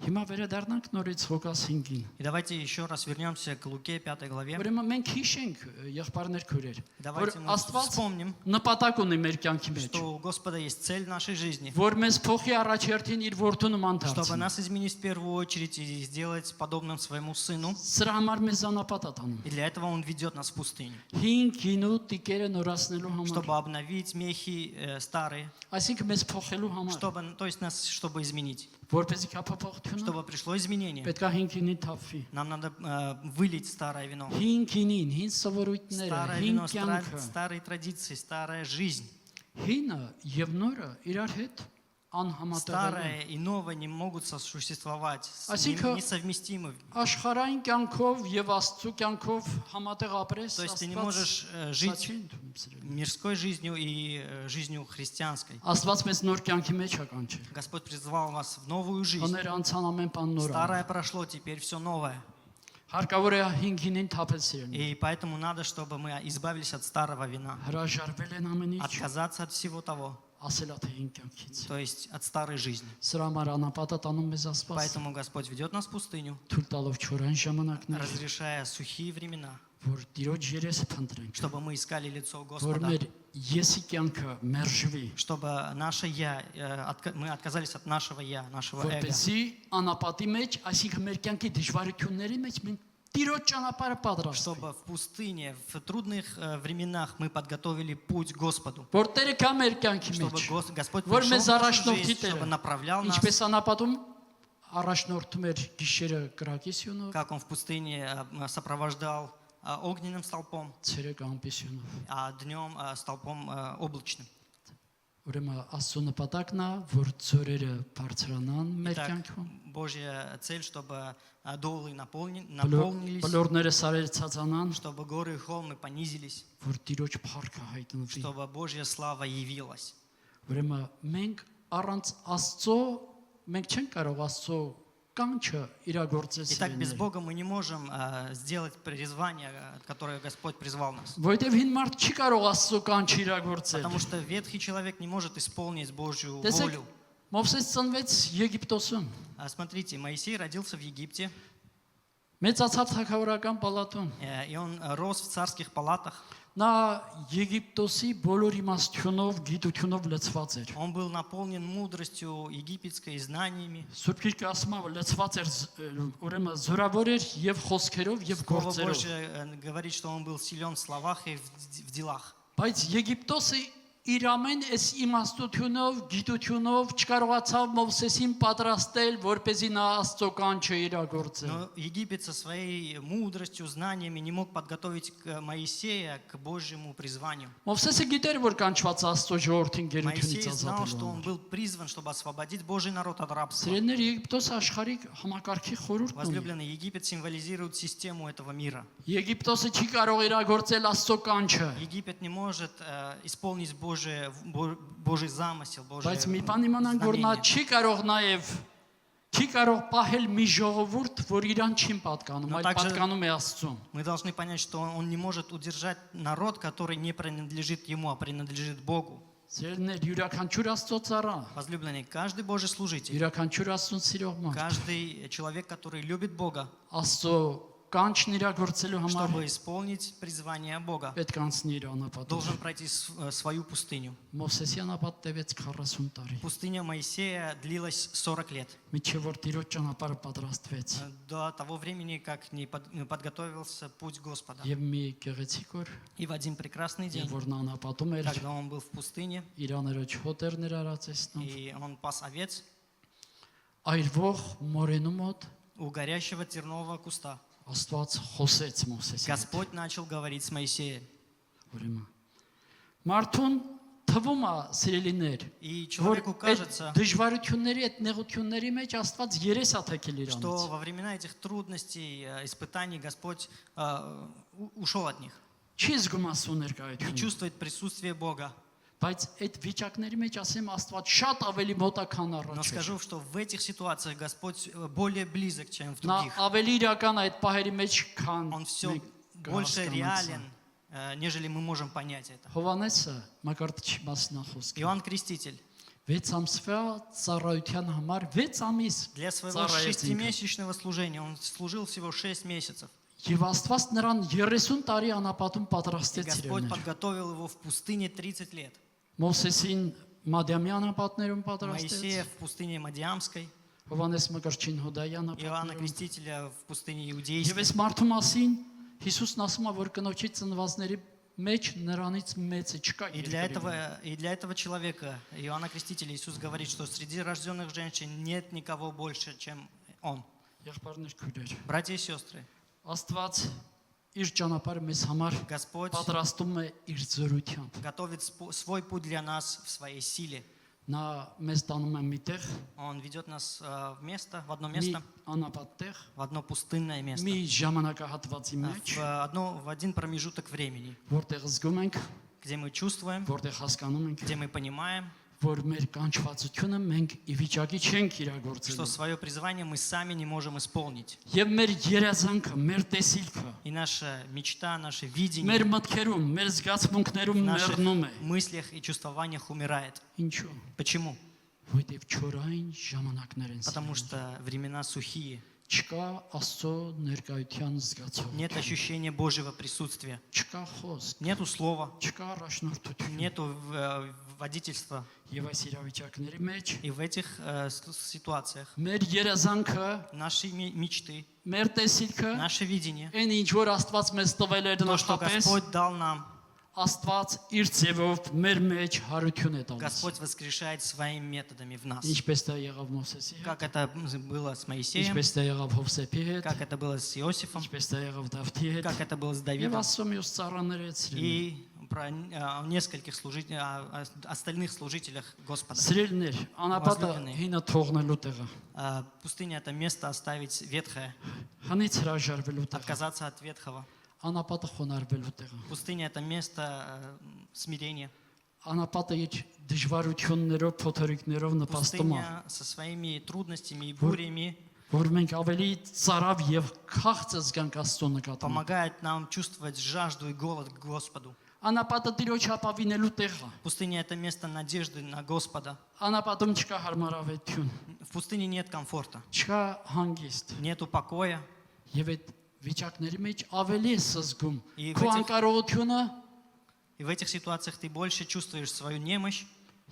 Հիմա վերադառնանք նորից Ղուկաս 5-ին։ И давайте еще раз вернемся к Луке 5 главе. Ուրեմն մենք հիշենք եղբայրներ քուրեր, որ Давайте мы Աստված вспомним, նպատակ ունի մեր кյանքի մեջ, что у Господа есть цель в нашей жизни. որ մեզ փոխի առաջերտին իր որդու նման Чтобы դարձնի։ нас изменить в первую очередь и сделать подобным своему сыну. Սրա համար մեզ անապատ է տանում։ И для этого он ведет нас в пустыню. Հին գինու տիկերը նորացնելու համար, Чтобы обновить мехи старые. այսինքն մեզ փոխելու համար, Чтобы, то есть нас, чтобы изменить. որպեսզի կապապողությունը Чтобы пришло изменение. պետք է հին գինի թափվի։ Нам надо вылить старое вино. Հին գինին, հին սովորույթները, Старое հին вино, կյանքը, старые традиции, старая жизнь. հինը եւ նորը իրար հետ անհամատեղելի Старое и новое не могут сосуществовать, Այսինքն, несовместимы. աշխարհային կյանքով եւ Աստծո կյանքով համատեղ ապրես, То есть ты не Աստված можешь սա жить չի ընդունում, սիրելի։ мирской жизнью и жизнью христианской. Աստված մեզ նոր կյանքի մեջ է կանչել։ Господь призвал вас в новую жизнь. Հոներ անցան ամեն բան նոր։ Старое прошло, теперь все новое. Հարկավոր է հին գինին թափել սիրելի։ И поэтому надо, чтобы мы избавились от старого вина. Հրաժարվել են ամեն ինչ, Отказаться от всего того, ասելա թե հին կյանքից։ то есть от старой жизни. Սրա համար անապատը տանում մեզ Աստված, Поэтому Господь ведет нас в пустыню, թույլ տալով չորային ժամանակներ, разрешая сухие времена, որ Տիրոջ երեսը փնտրենք, чтобы мы искали лицо որ Господа, մեր եսի կյանքը մերժվի, чтобы наше «я», мы отказались от нашего «я», нашего эго, որպեսզի անապատի մեջ, այսինքն մեր կյանքի դժվարությունների մեջ մենք Տիրոջ ճանապարհը պատրաստենք։ чтобы в пустыне, в трудных временах мы подготовили путь к Господу, Որ Տերը կա մեր կյանքի чтобы մեջ, Господь որ пришел մեզ в нашу առաջնորդի жизнь, Տերը, чтобы направлял нас, ինչպես անապատում առաջնորդում էր գիշերը կրակի սյունով, как Он в пустыне сопровождал огненным столпом, ցերեկը ամպի սյունով։ а днем столпом облачным. Ուրեմն Աստծո նպատակն է, որ ծորերը բարձրանան մեր Итак, կյանքում, Божья цель, чтобы долы наполнились, բոլորները սարերը ցածանան, чтобы горы и холмы понизились, որ Տիրոջ փառքը հայտնվի։ чтобы Божья слава явилась. Ուրեմն մենք առանց Աստծո մենք չենք կարող Աստծո կանչը իրագործել Итак, без սիրելիներ։ Бога мы не можем сделать призвание, которое Господь призвал нас. Որտեվ հին մարդ չի կարող Աստծո կանչը իրագործել։ Потому что ветхий человек не может исполнить Божью Տեսեք, волю. Մովսես ծնվեց Եգիպտոսում, Смотрите, Моисей родился в Египте, մեծացավ թագավորական պալատում։ и он рос в царских палатах. Նա Եգիպտոսի բոլոր իմաստությունով, գիտությունով լցված էր։ Он был наполнен мудростью египетской и знаниями. Սուրբ Գիրքը ասում է, որ լցված էր ուրեմն զորավոր էր եւ խոսքերով եւ Слово գործերով։ Божье говорит, что он был силен в словах и в делах. Բայց Եգիպտոսը իր ամեն այս իմաստությունով, գիտությունով չկարողացավ Մովսեսին պատրաստել, որպեսզի նա Աստծո կանչը իրագործի։ Но Египет со своей мудростью, знаниями не мог подготовить Моисея к Божьему призванию. Մովսեսը գիտեր, որ կանչված Աստծո ժողովրդին գերությունից Моисей знал, что он ազատելու։ был призван, чтобы освободить Божий народ от рабства. Սիրելիներ, Եգիպտոսը աշխարհի համակարգի խորհուրդն ունի։ Возлюбленный, Египет символизирует систему этого мира. Եգիպտոսը չի կարող իրագործել Աստծո կանչը։ Египет не может исполнить Божий замысел, Божие Բայց մի բան իմանանք, որ նա знамение. չի կարող պահել մի ժողովուրդ, որ իրան չի պատկանում, Но այլ также- պատկանում է Աստծուն։ Мы должны понять, что он не может удержать народ, который не принадлежит ему, а принадлежит Богу. Սիրելիներ, յուրաքանչյուր Աստծո ծառա, Возлюбленный, каждый Божий служитель, յուրաքանչյուր Աստծուն սիրող մարդ, каждый человек, который любит Бога, Աստծո կանչն իրագործելու համար чтобы исполнить призвание Бога, պետք է անցնի իր անապատով։ должен пройти свою пустыню. Մովսեսի անապատ տևեց 40 տարի։ Пустыня Моисея длилась 40 лет. Միջև որ Տիրոջ ճանապարհը պատրաստվեց։ До того времени, как не подготовился путь Господа. Եվ մի գեղեցիկ օր, И в один прекрасный երբ день, որ նա անապատում էր, когда он был в пустыне, իրաներոջ հոտերներ արածեցնով, и он пас овец այրվող մորենու մոտ у горящего тернового куста, Աստված խոսեց Մովսեսին։ Господь начал говорить с Моисеем. Ուրեմն մարդուն թվում է սիրելիներ, И որ человеку այդ кажется, դժվարությունների, այդ նեղությունների մեջ Աստված երես է թեքել что իրանից։ во времена этих трудностей, испытаний Господь ушел от них, Չի զգում Աստծո не ներկայությունը։ чувствует присутствие Бога. Բայց այդ վիճակների մեջ ասեմ Աստված շատ ավելի մոտական Но առաջ է։ скажу, что в этих ситуациях Господь более близок, чем в Նա других. ավելի իրական է այդ պահերի մեջ, քան Он все մենք больше կհասկանանք реален, սա։ нежели мы можем понять это. Հովանեսը Մակարդիչի մասնախոսք։ Иоанн Креститель 6 ամսվա ծառայության համար 6 ամիս для своего ծառայեց ինքը։ шестимесячного служения, он служил всего 6 месяцев. Եվ Աստված նրան 30 տարի անապատում И պատրաստեց Господь իրեններ։ подготовил его в пустыне 30 лет. Մովսեսին Մադիամի անապատներում պատրաստեց։ Моисея в пустыне Мадиамской, Հովանես Մկրտչին Հոդայի Иоанна անապատներում։ Крестителя в пустыне Եվ Иудейской. այս մարդու մասին Հիսուսն ասում է, որ կնոջի ծնվածների մեջ նրանից մեծը չկա И для этого человека, Иоанна Крестителя, Иисус говорит, что среди рожденных женщин нет никого больше, чем он. Եղբայրներ քույրեր։ Братья и сестры, Աստված իր ճանապարհը մեզ համար Господь պատրաստում է իր զորությամբ։ готовит свой путь для нас в своей силе. Նա մեզ տանում է միտեղ, Он ведет нас в одно մի место, անապատտեղ, в одно пустынное место, մի ժամանակահատվածի մեջ, в один промежуток времени, որտեղ զգում ենք, где мы чувствуем, որտեղ հասկանում ենք, где мы понимаем, որ մեր կանչվածությունը մենք ի վիճակի չենք что իրագործելու։ свое призвание мы сами не можем исполнить. Եվ մեր երազանքը, մեր տեսիլքը, И наша мечта, наше մեր видение մտքերում, մեր զգացմունքներում в наших մեռնում է։ мыслях и чувствованиях умирает. Ինչու՞։ Почему? Որտեղ չորային ժամանակներ են։ Потому что времена сухие. Չկա Աստծո ներկայության զգացում։ Нет ощущения Божьего присутствия. Չկա խոսք, Нету слова, չկա առաջնորդություն։ нету водительства. Եվ այս իրավիճակների մեջ И в этих ситуациях մեր երազանքը, наши мечты, մեր տեսիլքը, наше видение, այն ինչ որ Աստված մեզ տվել էր то, что նախապես, Господь дал нам, Աստված իր ձևով մեր մեջ հարություն է տալիս։ Господь воскрешает своими методами в нас. Ինչպես դա եղավ Մովսեսի հետ, Как это было с Моисеем, ինչպես դա եղավ Հովսեփի հետ, как это было с Иосифом, ինչպես դա եղավ Դավթի հետ, как это было с եւ Давидом. Աստծո մյուս ծառաների հետ սիրելիներ։ И про нескольких остальных служителях Господа. Սիրելիներ, անապատը Возлюбленные. հինը թողնելու տեղը, Пустыня — это место оставить ветхое, հնից հրաժարվելու տեղը, отказаться от ветхого. անապատը խոնարհվելու տեղը, Пустыня — это место смирения. անապատը իր դժվարություններով, փոթորիկներով նպաստում է, Пустыня со своими трудностями и бурями որ մենք ավելի ծարավ եւ քաղց զգանք Աստծո նկատմամբ։ помогает нам чувствовать жажду и голод к Господу. Անապատը Տիրոջ ապավինելու տեղը։ Пустыня – это место надежды на Господа. Անապատում չկա հարմարավետություն, В пустыне нет комфорта, չկա հանգիստ, нету покоя. եւ այդ վիճակների մեջ ավելի ես զգում Եվ քո այդտեղ- անկարողությունը И в этих ситуациях ты больше чувствуешь свою немощь.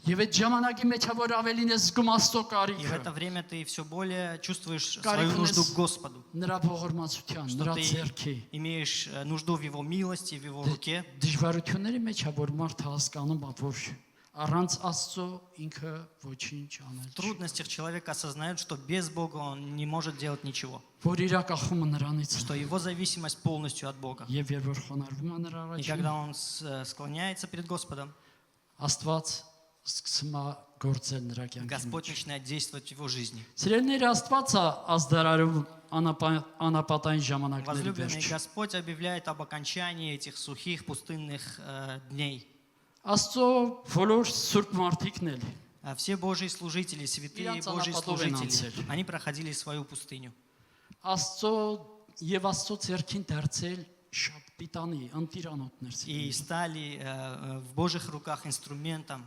եւ այդ ժամանակի մեջ որ ավելին ես զգում Աստծո И в կարիքը, это время ты все более чувствуешь Карик свою нужду унес- к Господу. նրա ողորմածության, Что նրա ты ձեռքի имеешь нужду в Его милости, в Его руке. դժվարությունների մեջ է որ մարդը հասկանում է որ առանց Աստծո ինքը ոչինչ անել В трудностях человек осознает, что без Бога он не может делать ничего. որ իր կախումը նրանից Что его зависимость полностью от Бога. եւ երբ որ խոնարհվում է նրա И առաջին когда он склоняется перед Господом, Աստված սկսում է գործել նրա կյանքի Господь մեջ начинает действовать в его жизни. Սիրելիներ Աստվածը ազդարարում անապատային ժամանակների Возлюбленный վերջ Господь объявляет об окончании этих сухих пустынных дней. Աստծո բոլոր սուրբ մարդիկն էլ А все Божьи служители, святые Իրանց Божьи անապատով են служители, անցել։ они проходили свою пустыню. Աստծո եւ Աստծո ձեռքին դարձել շատ պիտանի անտիրանոթներ И սիրելիներ стали в Божьих руках инструментом,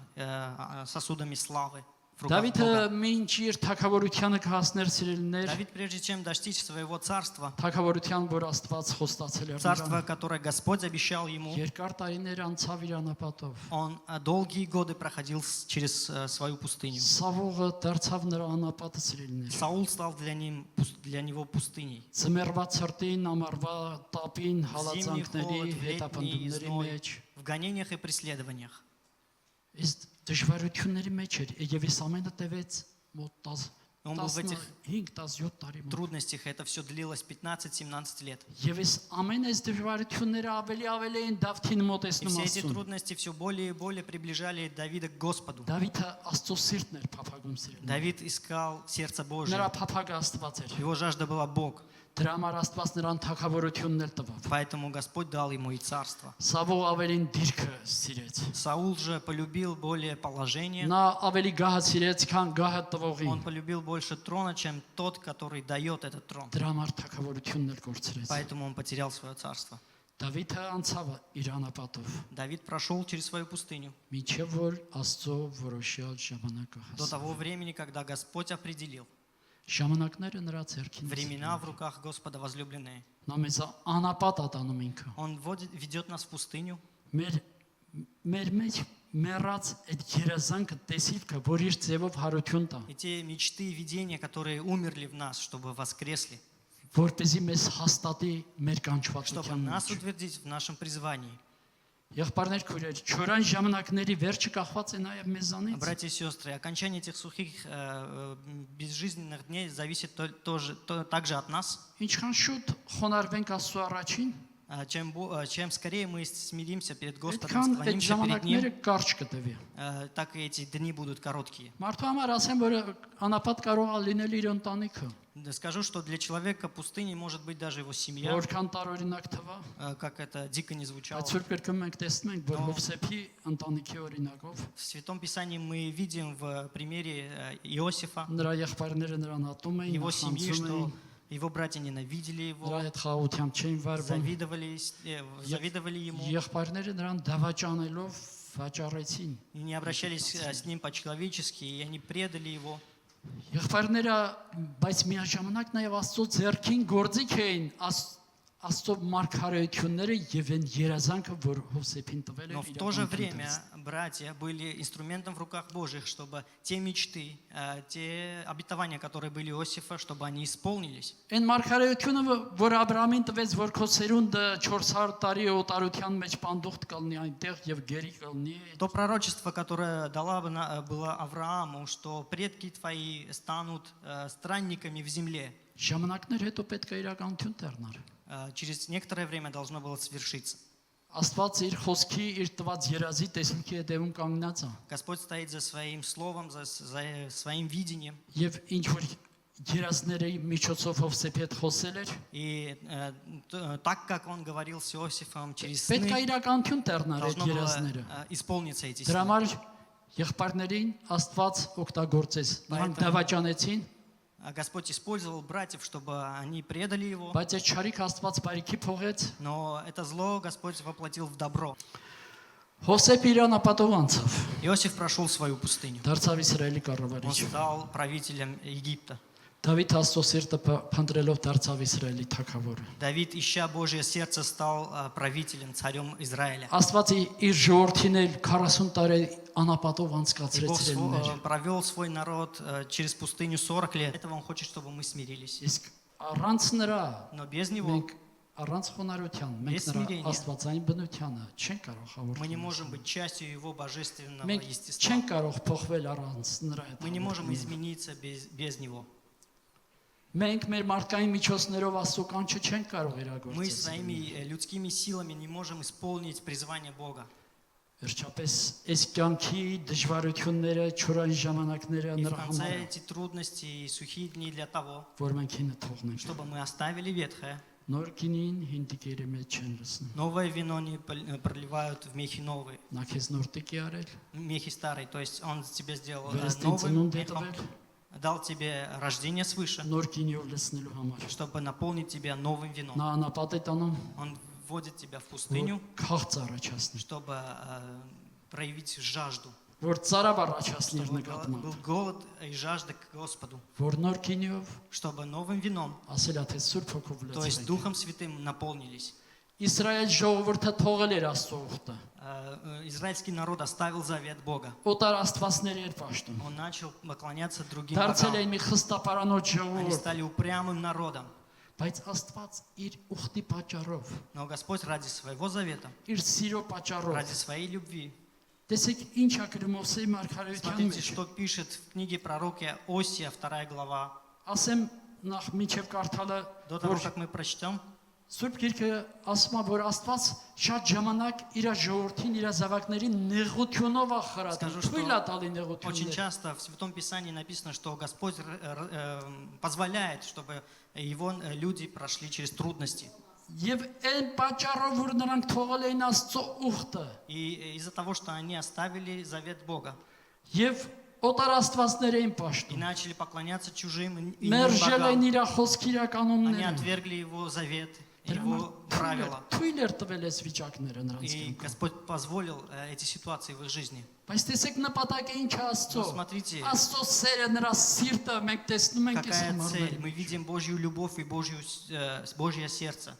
сосудами славы в руках Դավիթը Бога. մինչ իր թակավորությանը կհասներ սիրելիներ Давид, прежде чем достичь своего царства, թակավորության որ Աստված խոստացել էր царство, նրան которое Господь обещал ему, երկար տարիներ անցավ իր անապատով он долгие годы проходил через свою пустыню. Սավողը դարձավ նրա անապատը սիրելիներ Саул стал для него пустыней. Ձմեռվա ցրտին ամառվա տապին Зимний холод, հալածանքների в летний հետապնդումների зной, մեջ в гонениях и преследованиях. Իսկ դժվարությունների մեջ էր եւ այս ամենը տևեց մոտ Он был в этих 15-17 տարի մոտ трудностях, это все длилось 15-17 лет. Եվ այս ամեն այս դժվարությունները ավելի են Դավթին И մոտեցնում все эти Աստծուն трудности все более и более приближали Давида к Господу. Դավիթը Աստծո սիրտն էր փափագում սիրել Давид искал сердце Божие. Նրա փափագը Աստված էր Его жажда была Бог. Դրա համար Աստված նրան թակավորությունն էլ տվավ Поэтому Господь дал ему и царство. Սավող ավելին դիրքը սիրեց Саул же полюбил более положение. Նա ավելի գահը սիրեց, քան գահը տվողին Он полюбил больше трона, чем тот, который дает этот трон. Դրա համար թակավորությունն էլ կորցրեց Поэтому он потерял свое царство. Դավիթը անցավ իր անապատով Давид прошел через свою пустыню Մինչև որ Աստծո որոշյալ ժամանակը до հասավ того времени, когда Господь определил. Ժամանակները նրա ձեռքին Времена в руках Господа возлюбленные. Նա մեզ անապատ ատանում ինքը Он ведет нас в пустыню. մեր մեջ մեռած այդ երազանքը տեսիլքը որ իր ձևով հարություն տա И те мечты и видения, которые умерли в нас, чтобы воскресли. որպեսզի մեզ հաստատի մեր Чтобы կանչվածության нас մեջ утвердить в нашем призвании. Եղբայրներ քույրեր չորան ժամանակների վերջը կախված է նաև մեզանից Братья и сестры, окончание этих сухих, безжизненных дней зависит также от нас. ինչքան շուտ խոնարհվենք Աստծո առաջին Чем скорее мы смиримся перед Господом, այդքան այդ склонимся перед Ним, ժամանակները կարճ կտևի так и эти дни будут короткие. մարդու համար ասեմ որ անապատ կարող է լինել իր ընտանիքը Да скажу, что для человека пустыней может быть даже его семья, որքան տարօրինակ թվա как это дико не звучало. Այդ Սուրբ Գրքում մենք տեսնում ենք, որ Но- Հովսեփի ընտանիքի օրինակով В Святом Писании мы видим в примере Иосифа, նրա եղբայրները նրան ատում էին, его семьи, խանձում что էին, его братья ненавидели նրա его, հետ խաղաղությամբ չէին վարվում։ завидовали ему Եղբայրները նրան դավաճանելով վաճառեցին։ и не обращались с ним по-человечески, и они предали его. Եղբայրները բայց միաժամանակ նաև Աստծո ձեռքին գործիք էին Աստծո մարգարեությունները եւ այն երազանքը, որ Հովսեփին տվել Но էր в то же իրական время կյանքում։ братья были инструментом в руках Божьих, чтобы те мечты, те обетования, которые были у Иосифа, чтобы они исполнились. Այն մարգարեությունը, որ Աբրահամին տվեց, որ քո սերունդը 400 տարի օտարության մեջ պանդուխտ կլինի այնտեղ եւ գերի կլինի, То пророчество, которое было Аврааму, что предки твои станут странниками в земле, ժամանակներ հետո պետք է իրականություն դառնար։ через некоторое время должно было свершиться. Աստված իր խոսքի, իր տված երազի տեսիլքի հետևում կանգնած է։ Господь стоит за своим словом, за своим видением. Եվ ինչ որ երազների միջոցով Հովսեփի հետ խոսել էր, И так, как он говорил с Иосифом через պետք է сны, իրականություն դառնար այդ должно было երազները։ исполниться эти Դրա сны. համար եղբայրներին Աստված օգտագործեց։ Նրանք դավաճանեցին, Господь использовал братьев, чтобы они предали его, Բայց այդ չարիք Աստված բարիքի փողեց։ но это зло Господь воплотил в добро. Հոսեփ իր անապատով անցավ։ Иосиф прошел свою пустыню. Դարձավ Իսրայելի Он կառավարիչ։ стал правителем Египта. Դավիթ Աստծո սիրտը փնտրելով դարձավ Իսրայելի թագավորը։ Давид, ища Божье сердце, стал правителем, царем Израиля. Աստված իր ժողովրդին էլ 40 տարի անապատով И Бог անցկացրեց իրեններ։ провел свой народ через пустыню 40 лет. Этого Он хочет, чтобы мы смирились. Իսկ առանց նրա Но без Него մենք առանց խոնարհության մենք Без նրա смирения. աստվածային բնությանը չենք կարող мы не հաղորդել։ можем быть частью Его божественного Մենք естества. չենք կարող փոխվել առանց նրա հետ։ Мы не можем հաղորդելու։ измениться без Него. Մենք մեր մարդկային միջոցներով Աստծո կանչը չենք կարող Мы իրագործել։ своими людскими силами не можем исполнить призвание Бога. Վերջապես այս կյանքի դժվարությունները, չորային ժամանակները И в նրա конце համար эти трудности и сухие дни для того, որ մենք ինը թողնենք։ чтобы мы оставили ветхое. Նոր գինին հինդիկերի մեջ չեն լցնում։ Новое вино не проливают в мехи новые. Նա քեզ նոր տիկի արել, Мехи старые, то есть Он тебе сделал վերստին новым ծնունդ է мехом, տվել, дал тебе рождение свыше, նոր գինիով լցնելու համար։ чтобы наполнить тебя новым вином. Նա անապատ է տանում, Он вводит тебя в որ пустыню, քաղց առաջացնի, чтобы проявить жажду, որ царավ առաջացնի իր чтобы նկատմամբ, был голод и жажда к Господу, որ նոր գինիով чтобы новым вином, ասելա թե Սուրբ Հոգով то есть լցվի։ Духом Святым наполнились. Իսրայել ժողովուրդը թողել էր Աստծո ուխտը։ Израильский народ оставил завет Бога. Օտար աստվածների էր պաշտում։ Он начал поклоняться другим Դարձել богам. էին մի խստապարանոց Они ժողովուրդ, стали упрямым народом. բայց Աստված իր ուխտի պատճառով, Но Господь ради своего завета, իր սիրո պատճառով, ради своей любви. տեսեք ինչ ա գրում Մովսեի մարգարեության Смотрите, մեջ։ что пишет в книге пророка Осия, 2 глава. Ասեմ նախ միջև կարդալը, До того, որ как мы прочтем, Սուրբ Գիրքը ասում է, որ Աստված շատ ժամանակ իր ժողովրդին, իր զավակներին նեղությունով ա խրատում, Скажу, что թույլ ա տալի очень նեղություններ։ часто в Святом Писании написано, что Господь позволяет, чтобы Его люди прошли через трудности. Եվ այն պատճառով, որ նրանք թողել էին Աստծո ուխտը, И из-за того, что они оставили завет Бога եւ օտար աստվածներ էին и պաշտում, начали поклоняться чужим и иным մերժել էին богам, իր խոսքի они իրականումները։ отвергли Его завет, Դրա Его համար правила. թույլ էր տվել այս վիճակները նրանց И կյանքում։ Господь позволил эти ситуации в их жизни. Բայց տեսեք նպատակը ինչ է Աստծո։ Но смотрите, Աստծո սերը, նրա սիրտը մենք տեսնում ենք այս какая цель? համարները։ Мы видим Божью любовь и Божье сердце.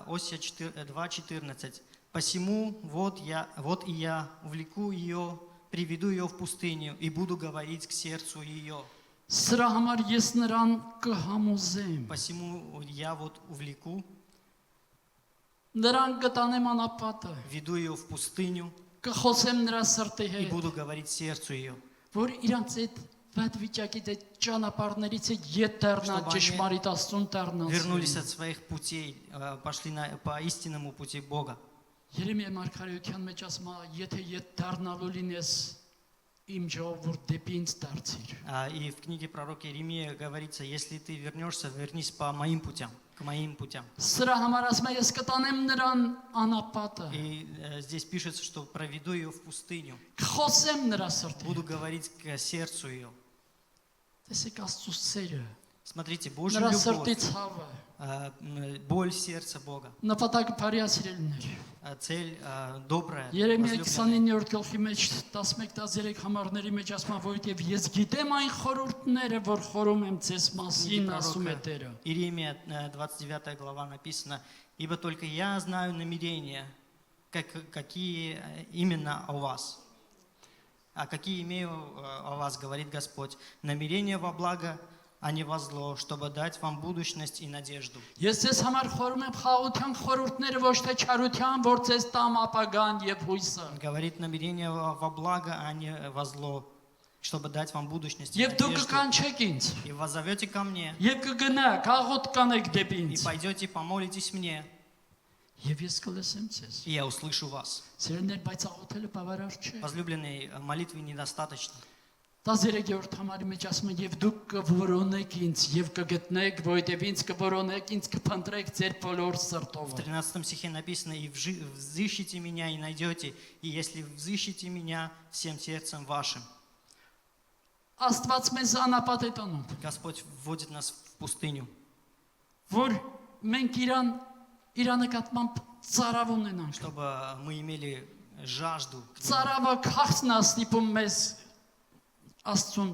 Осия 2:14. Посему вот и я увлеку ее, приведу ее в пустыню и буду говорить к сердцу ее. Սրա համար ես նրան կհամոզեմ։ Посему я вот увлеку, Նրան կտանեմ անապատը, веду ее в пустыню կխոսեմ նրա սրտի и հետ, буду говорить сердцу ее. որ իրանց այդ վատ վիճակից այդ ճանապարհներից այդ ետ դառնա, Чтобы они ճշմարիտ Աստծուն դառնա։ Вернулись от своих путей, пошли по истинному пути Бога. Երեմիա մարգարեության մեջ ասում է, եթե ետ дառնալու լինես, իմ ժողովուրդ դեպի ինձ դարձիր։ И в книге пророка Иеремия говорится, если ты вернешься, вернись по моим путям, к моим путям. Սրա համար ասում է, ես կտանեմ նրան անապատը, И здесь пишется, что проведу ее в пустыню, կխոսեմ նրա սրտի буду հետ։ говорить к сердцу ее. Տեսեք Աստծո սերը, Смотрите, Божья նրա սրտի любовь, ցավը, боль сердца Бога, նպատակը բարիացրելն էր։ цель добрая, Երեմիա возлюбленная. 29-րդ գլխի մեջ 11-13 համարների մեջ ասում է, որովհետև ես գիտեմ այն խորհուրդները, որ խորում եմ ձեզ մասին, ասում է Տերը։ Иеремия 29 глава написано, ибо только я знаю намерения, какие именно о вас. А какие имею о вас, говорит Господь, намерения во благо, а не во зло, чтобы дать вам будущность и надежду. Ես ձեզ համար խորում եմ խաղաղության խորհուրդները, ոչ թե չարության, որ ձեզ տամ ապագան եւ հույսը։ Говорит намерения во благо, а не во зло, чтобы дать вам будущность и Եվ դուք надежду. կանչեք ինձ, И воззовете ко мне, եւ կգնաք, աղոտ կանեք դեպի и ինձ, пойдете помолитесь мне, եւ ես կլսեմ ձեզ։ и я услышу вас. Սերներ, բայց աղոթելը բավարար չէ։ Возлюбленные, молитвы недостаточно. 13-րդ համարի մեջ ասում է, եւ դուք կորոնեք ինձ եւ կգտնեք, որովհետեւ ինձ կորոնեք, ինձ կփնտրեք ձեր բոլոր В սրտով։ 13 стихе написано, и взыщите меня и найдете, и если взыщите меня всем сердцем вашим. Աստված մեզ անապատ է տանում, Господь вводит нас в пустыню, որ մենք իր նկատմամբ ծարավ ունենանք։ чтобы мы имели жажду к Нему. Ծարավը քաղցն է ստիպում մեզ Աստծուն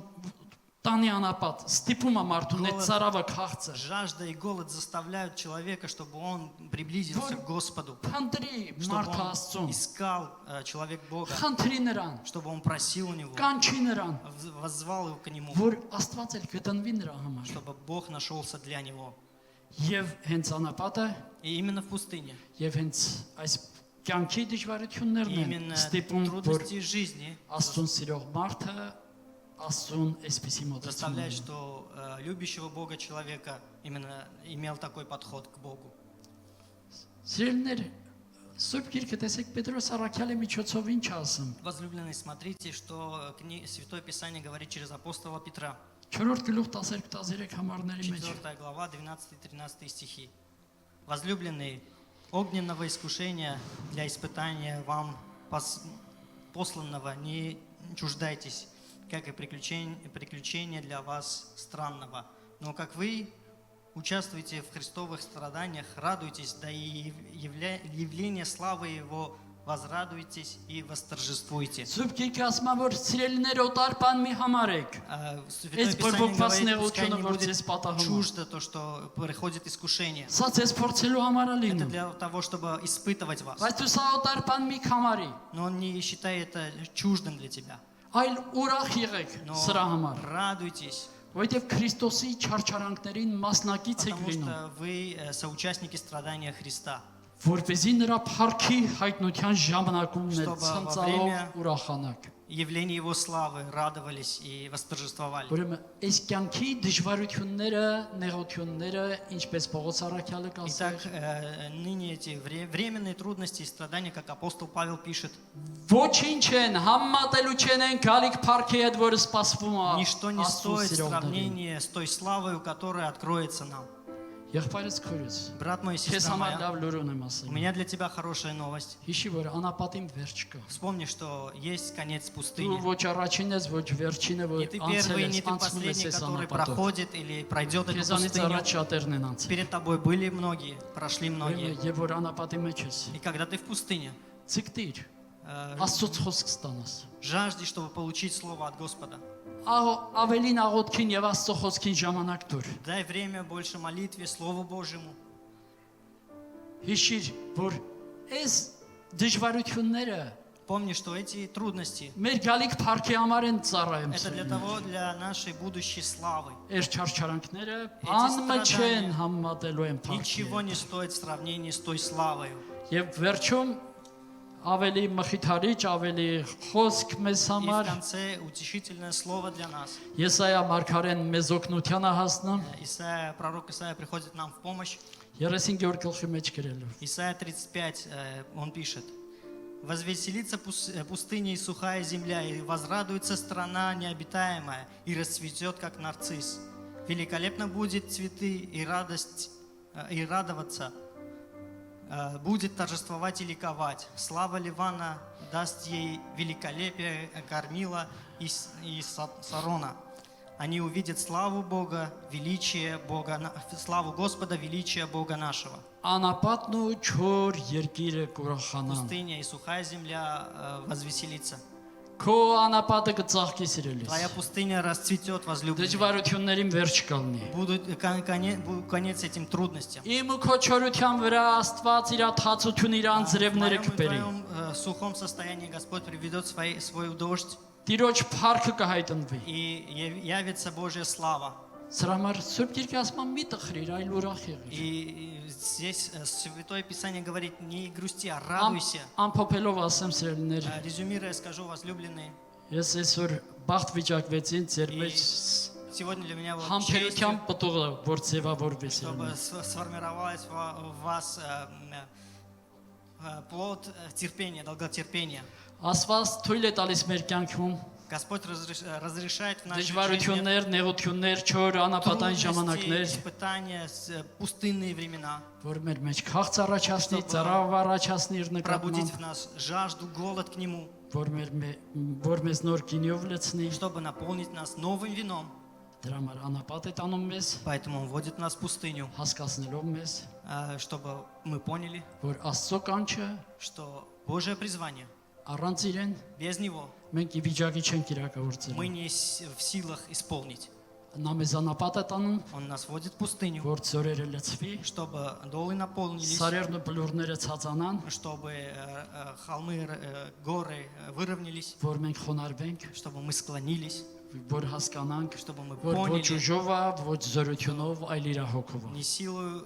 տանի անապատ, ստիպում է մարդուն այդ ծարավը քաղցը։ Жажда и голод заставляют человека, чтобы он приблизился к Господу, Խնդրի чтобы մարդը он Աստծուն, искал человек Бога, խնդրի նրան, чтобы он просил у Него, կանչի նրան, воззвал его к Нему, որ Աստված էլ գտնվի նրա համար։ чтобы Бог нашелся для него. Եվ հենց անապատը, И именно в пустыне, եւ հենց այս կյանքի դժվարություններն են именно ստիպում, որ трудности жизни Աստծուն սիրող մարդը Աստծուն այսպեսի մոտեցում заставляют, ունենա։ что любящего Бога человека именно имел такой подход к Богу. Սիրելիներ, Սուրբ Գիրքը տեսեք Պետրոս առաքյալի միջոցով ինչ ասում։ Возлюбленные, смотрите, что Святое Писание говорит через апостола Петра. 4 գլուխ 12-13 համարների մեջ։ 4 глава, 12-13 стихи. Возлюбленные, огненного искушения для испытания вам посланного не чуждайтесь, как и приключения для вас странного. Но как вы участвуете в христовых страданиях, радуйтесь, да и явление славы Его возрадуйтесь и восторжествуйте. Սուրբ Գիրքը ասում է, որ սիրելիներ օտար բան մի համարեք։ Святое Այս Писание բորբոքված говорит, пускай նեղությունը, не որ будет ձեզ պատահում է։ чуждо то, что приходит искушение. Սա ձեզ փորձելու համար է Это լինում։ для того, чтобы испытывать вас. Բայց դու սա օտար բան մի համարի, Но он не считает это чуждым для тебя. այլ ուրախ եղեք Но սրա համար, радуйтесь, որովհետև Քրիստոսի չարչարանքներին մասնակից եք потому լինում, что вы соучастники страдания Христа. որպեսզի նրա փառքի հայտնության ժամանակումն էլ Чтобы во ցնցալով время- ուրախանաք։ Явление Его славы радовались и восторжествовали. Ուրեմն այս կյանքի դժվարությունները, նեղությունները, ինչպես Պողոս առաքյալը Итак, կասեր, ныне эти временные трудности и страдания, как апостол Павел пишет, ոչինչ են համատելու չեն են գալիք փառքի հետ, որը սպասվում է ничто не Աստծո стоит սիրողներին։ сравнения с той славой, которая откроется нам. Եղբայրս քույրս, Брат мой, քեզ сестра համար моя, լավ լուր ունեմ у ասել։ меня для тебя хорошая новость. Հիշի, որ անապատին վերջ կա։ Вспомни, что есть конец Դու пустыни. ոչ առաջին ես, ոչ վերջինը, Не որ ты անցել первый, ես, не ты անցնում ես последний, այս который անապատով։ проходит или пройдет эту Քեզանից пустыню. առաջ շատերն են անցել։ Перед тобой были многие, прошли многие. Եվ որ անապատի մեջ ես, И когда ты в пустыне, ցիկտիր, э, Աստծոց խոսք ստանաս։ жажди, чтобы получить слово от Господа. Ավելին աղոթքին եւ Աստծո խոսքին ժամանակ դուր։ Дай время больше молитве, Слову Божьему. Հիշիր, որ այս դժվարությունները Помни, что эти трудности մեր գալիք փառքի համար են ծառայում։ это для того, для нашей будущей славы. Այս չարչարանքները Эти անմը страдания չեն համատելու են Ничего փառքի։ не стоит в сравнении с той славой. Եվ վերջում ավելի մխիթարիչ, ավելի խոսք մեզ И в համար конце утешительное слово для нас. Եսայա մարգարեն մեզ օգնության է հասնում Пророк Исаия приходит нам в помощь. 35-րդ գլխի մեջ գրելով։ Исаия 35, он пишет: «Возвеселится пустыня и сухая земля, и возрадуется страна необитаемая, и расцветет, как нарцисс. Великолепно будет цветы и радость, и радоваться, будет торжествовать и ликовать. Слава Ливана даст ей великолепие Кармила и Сарона. Они увидят славу Бога, величие Бога, славу Господа, величие Бога нашего». Անապատն ու չոր երկիրը կուրախանան։ Пустыня и сухая земля возвеселится. Քո անապատը կծաղկի սիրելիս։ Твоя пустыня расцветет, возлюбленный. Դժվարություններին վերջ կալնի։ Будет конец этим трудностям. Իմ ու քո չորության վրա Աստված իր թացություն իր В անձրևները твоем կբերի։ сухом состоянии Господь приведет свой дождь, Տիրոջ փառքը կհայտնվի։ и явится Божья слава. Սրա համար Սուրբ Գիրքը ասում է մի տխրիր, այլ ուրախ եղիր։ И здесь Святое Писание говорит: не грусти, а радуйся. Ամփոփելով ասեմ սիրելիներ, Резюмируя, скажу, возлюбленные, ես այսօր բախտ վիճակվեցին ձեր մեջ сегодня для меня вот համբերության պտուղը, որ ձևավորվի чтобы սիրելիներ։ сформировалось в вас плод терпения, долготерпения. Աստված թույլ է տալիս մեր կյանքում Господь разрешает в нашей жизни դժվարություններ, նեղություններ, չոր անապատային трудности, ժամանակներ, испытания, пустынные времена, որ մեր մեջ քաղց առաջացնի, ծառավ առաջացնի իր пробудить նկատմամբ, в нас жажду, голод к Нему, որ մեզ նոր գինիով լցնի, чтобы наполнить нас новым вином. դրա համար անապատ է տանում մեզ, Поэтому Он вводит нас в пустыню, հասկացնելով մեզ, чтобы мы поняли, որ Աստծո կանչը что Божье призвание, առանց իրեն без Него մենք ի վիճակի չենք իրականացնել։ мы не в силах исполнить. Նա մեզ անապատ է տանում, Он нас вводит в пустыню, որ ծորերը լցվի, чтобы долы наполнились, սարերն ու բլուրները ցածանան, чтобы холмы, горы выровнялись, որ մենք խոնարհվենք, чтобы мы склонились, որ հասկանանք, чтобы мы որ ոչ поняли, ուժով, ոչ զորությունով, այլ իր հոգով։ не силой,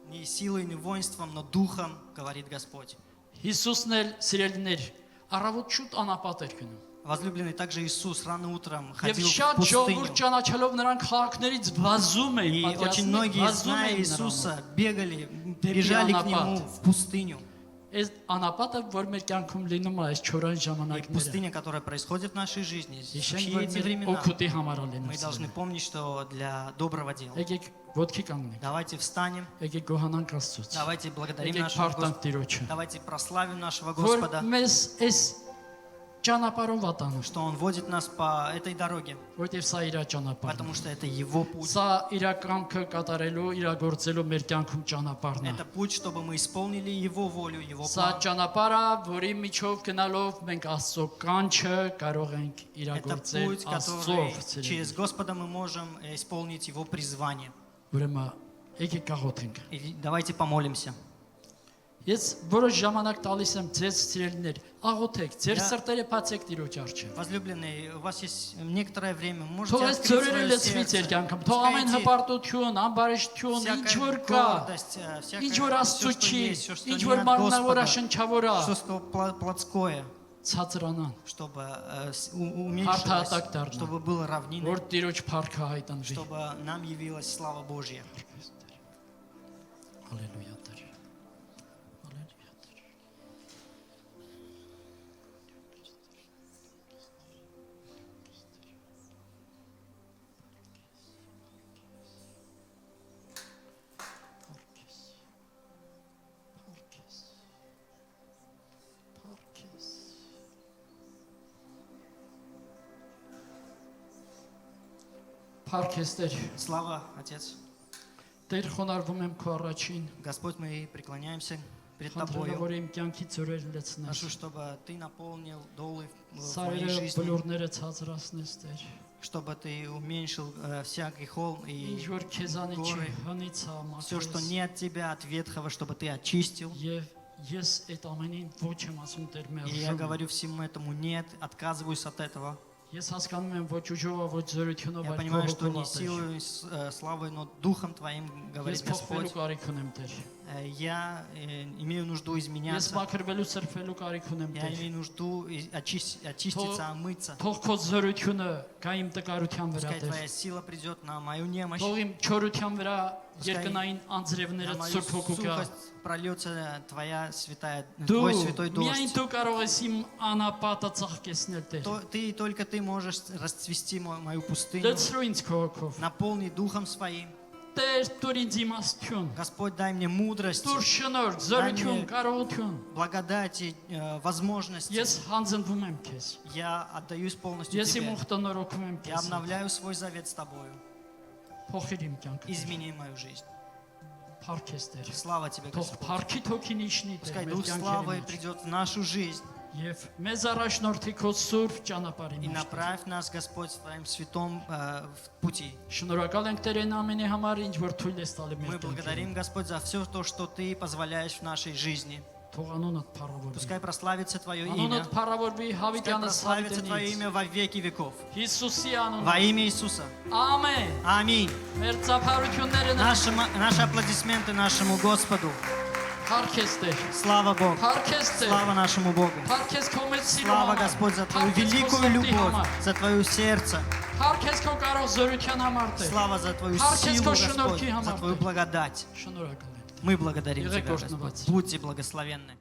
не силой, не воинством, но духом, говорит Господь. Հիսուսն էլ սիրելիներ, առավոտ շուտ անապատ էր գնում։ Возлюбленный, также Иисус рано утром Եվ ходил в շատ ժողովուրդ пустыню. ճանաչելով նրանք քաղաքներից վազում И էին, очень многие, зная նրան։ Иисуса, бегали, Դեպի бежали к անապատ։ Нему в пустыню. Այս անապատը, որ մեր կյանքում լինում է այս չորային И ժամանակները, пустыня, которая происходит в нашей жизни, հիշենք, все որ эти մեր времена, օգուտի համար է мы должны լինում։ помнить, что для доброго дела. Եկեք ոտքի կանգնենք, Давайте встанем, եկեք գոհանանք Աստծուց, давайте благодарим եկեք нашего փառտանք Господа, Տիրոջը, давайте прославим нашего որ Господа, մեզ այս ճանապարհով վատանում, что Он водит нас по этой дороге, որտեղ սա իր ճանապարհն է։ потому что это Его путь. Սա իր կամքը կատարելու, իրագործելու մեր կյանքում ճանապարհն է։ Это путь, чтобы мы исполнили Его волю, Его Սա план. ճանապարհը, որի միջով գնալով մենք Աստծո կանչը կարող ենք Это իրագործել путь, Աստծո который через Господа мы можем исполнить Его призвание. Ուրեմն եկեք կաղոթենք։ И давайте помолимся. Ես որոշ ժամանակ տալիս եմ ձեզ սիրելիներ, աղոթեք, ձեր Դա- սրտերը բացեք Տիրոջ առջև։ Возлюбленные, у вас есть некоторое время, можете Թող այս открыть ծորերը свое լցվի ձեր сердце. կյանքում, թող ամեն Пускайте հպարտություն, ամբարիշտություն, ինչ որ всякая կա, гордость, ինչ որ всякое, Աստծո все, что չի, есть, все, что ինչ не որ от մարմնավոր Господа, աշնչավոր է, что плотское, ցածրանան, чтобы уменьшилось, Հարթահատակ դառնա, чтобы было равниной, որ Տիրոջ փառքը հայտնվի։ чтобы нам явилась слава Божья. Հալելույա Տեր։ Հալելույա Տեր։ Փառքես։ Փառքես։ Փառքես։ Փառքես Տեր։ Слава, Отец. Տեր խոնարհվում եմ քո առաջին, Господь, мы преклоняемся перед խնդրելով Тобою. որ իմ кյանքի ծորեր լցնես։ Прошу, чтобы Ты наполнил долы в моей Սարերը жизни, բլուրները ցածրացնես Տեր։ чтобы Ты уменьшил всякий холм Ինչ и որ քեզանի չի горы. հնից все, что համակես։ не от Тебя, от ветхого, чтобы Ты очистил. Եվ ես այդ ամենին ոչ եմ ասում Տեր И я մերժում։ говорю всему этому нет, отказываюсь от этого. Ես հասկանում եմ ոչ ուժով, ոչ զորությունով, Я այլ понимаю, что քո не հոգով։ силой, славой, но Духом Твоим, говорит Ես փոխվելու Господь. կարիք ունեմ Տեր։ Я имею нужду Ես изменяться. մաքրվելու, սրբելու կարիք ունեմ Я Տեր։ имею нужду очиститься, омыться. Թող քո զորությունը գա իմ տկարության վրա Пускай Տեր։ Твоя сила придет на мою немощь, Թող իմ չորության վրա Пускай երկնային անձրևները на мою Սուրբ Հոգու գա։ сухость прольется Твоя святая, Դու Твой святой միայն дождь. դու կարող ես իմ անապատը ծաղկեցնել Տեր։ Ты, только Ты можешь расцвести мою пустыню, Լցրու ինձ քո հոգով։ наполни Духом Своим. Տեր, դուր ինձ իմաստություն, Господь, дай мне мудрость, դուր շնորհ, զորություն, Դայ կարողություն։ благодать и возможности. Ես հանձնվում եմ քեզ։ Я отдаюсь полностью Ես իմ Тебе. ուխտը նորոգում եմ Я քեզ։ обновляю свой завет с Тобою. Փոխիր իմ կյանքը։ Измени мою жизнь. Փառքես Տեր։ Слава Тебе, Թող Господь. փառքի թոքին իջնի Տեր Пускай մեր Дух славы կյանքերի մեջ։ придет в нашу жизнь Եվ մեզ առաջնորդի քո սուրբ ճանապարհի и մեջ։ направь нас, Господь, в Твоем святом в пути. Շնորհակալ ենք Տեր այն ամենի համար, ինչ որ թույլ ես տալի մեր Мы կյանքին։ благодарим, Господь, за все то, что Ты позволяешь в нашей жизни. Թող անունդ փառավորվի։ Пускай прославится Твое имя. Անունդ փառավորվի Пускай Հավիտյանս прославится Твое Հավիտյանից։ имя во веки веков. Հիսուսի անունով։ Во имя Иисуса. Ամեն։ Аминь. Մեր ծափարությունները Наши аплодисменты нашему Господу. Փառքես Տեր։ Слава Богу. Փառքես Տեր։ Слава нашему Богу. Փառքես քո մեծ սիրո Слава, համար։ Господь, за Твою Փառքես քո великую սրտի любовь, համար։ за Твое сердце. Փառքես քո կարող զորության համար Տեր։ Слава за Твою Փառքես силу, քո Господь, շնորհքի за համար Твою Տեր։ благодать. Շնորհակալ եմ։ Мы благодарим Եղեք Тебя, օրհնված։ Господь. Будьте благословенны.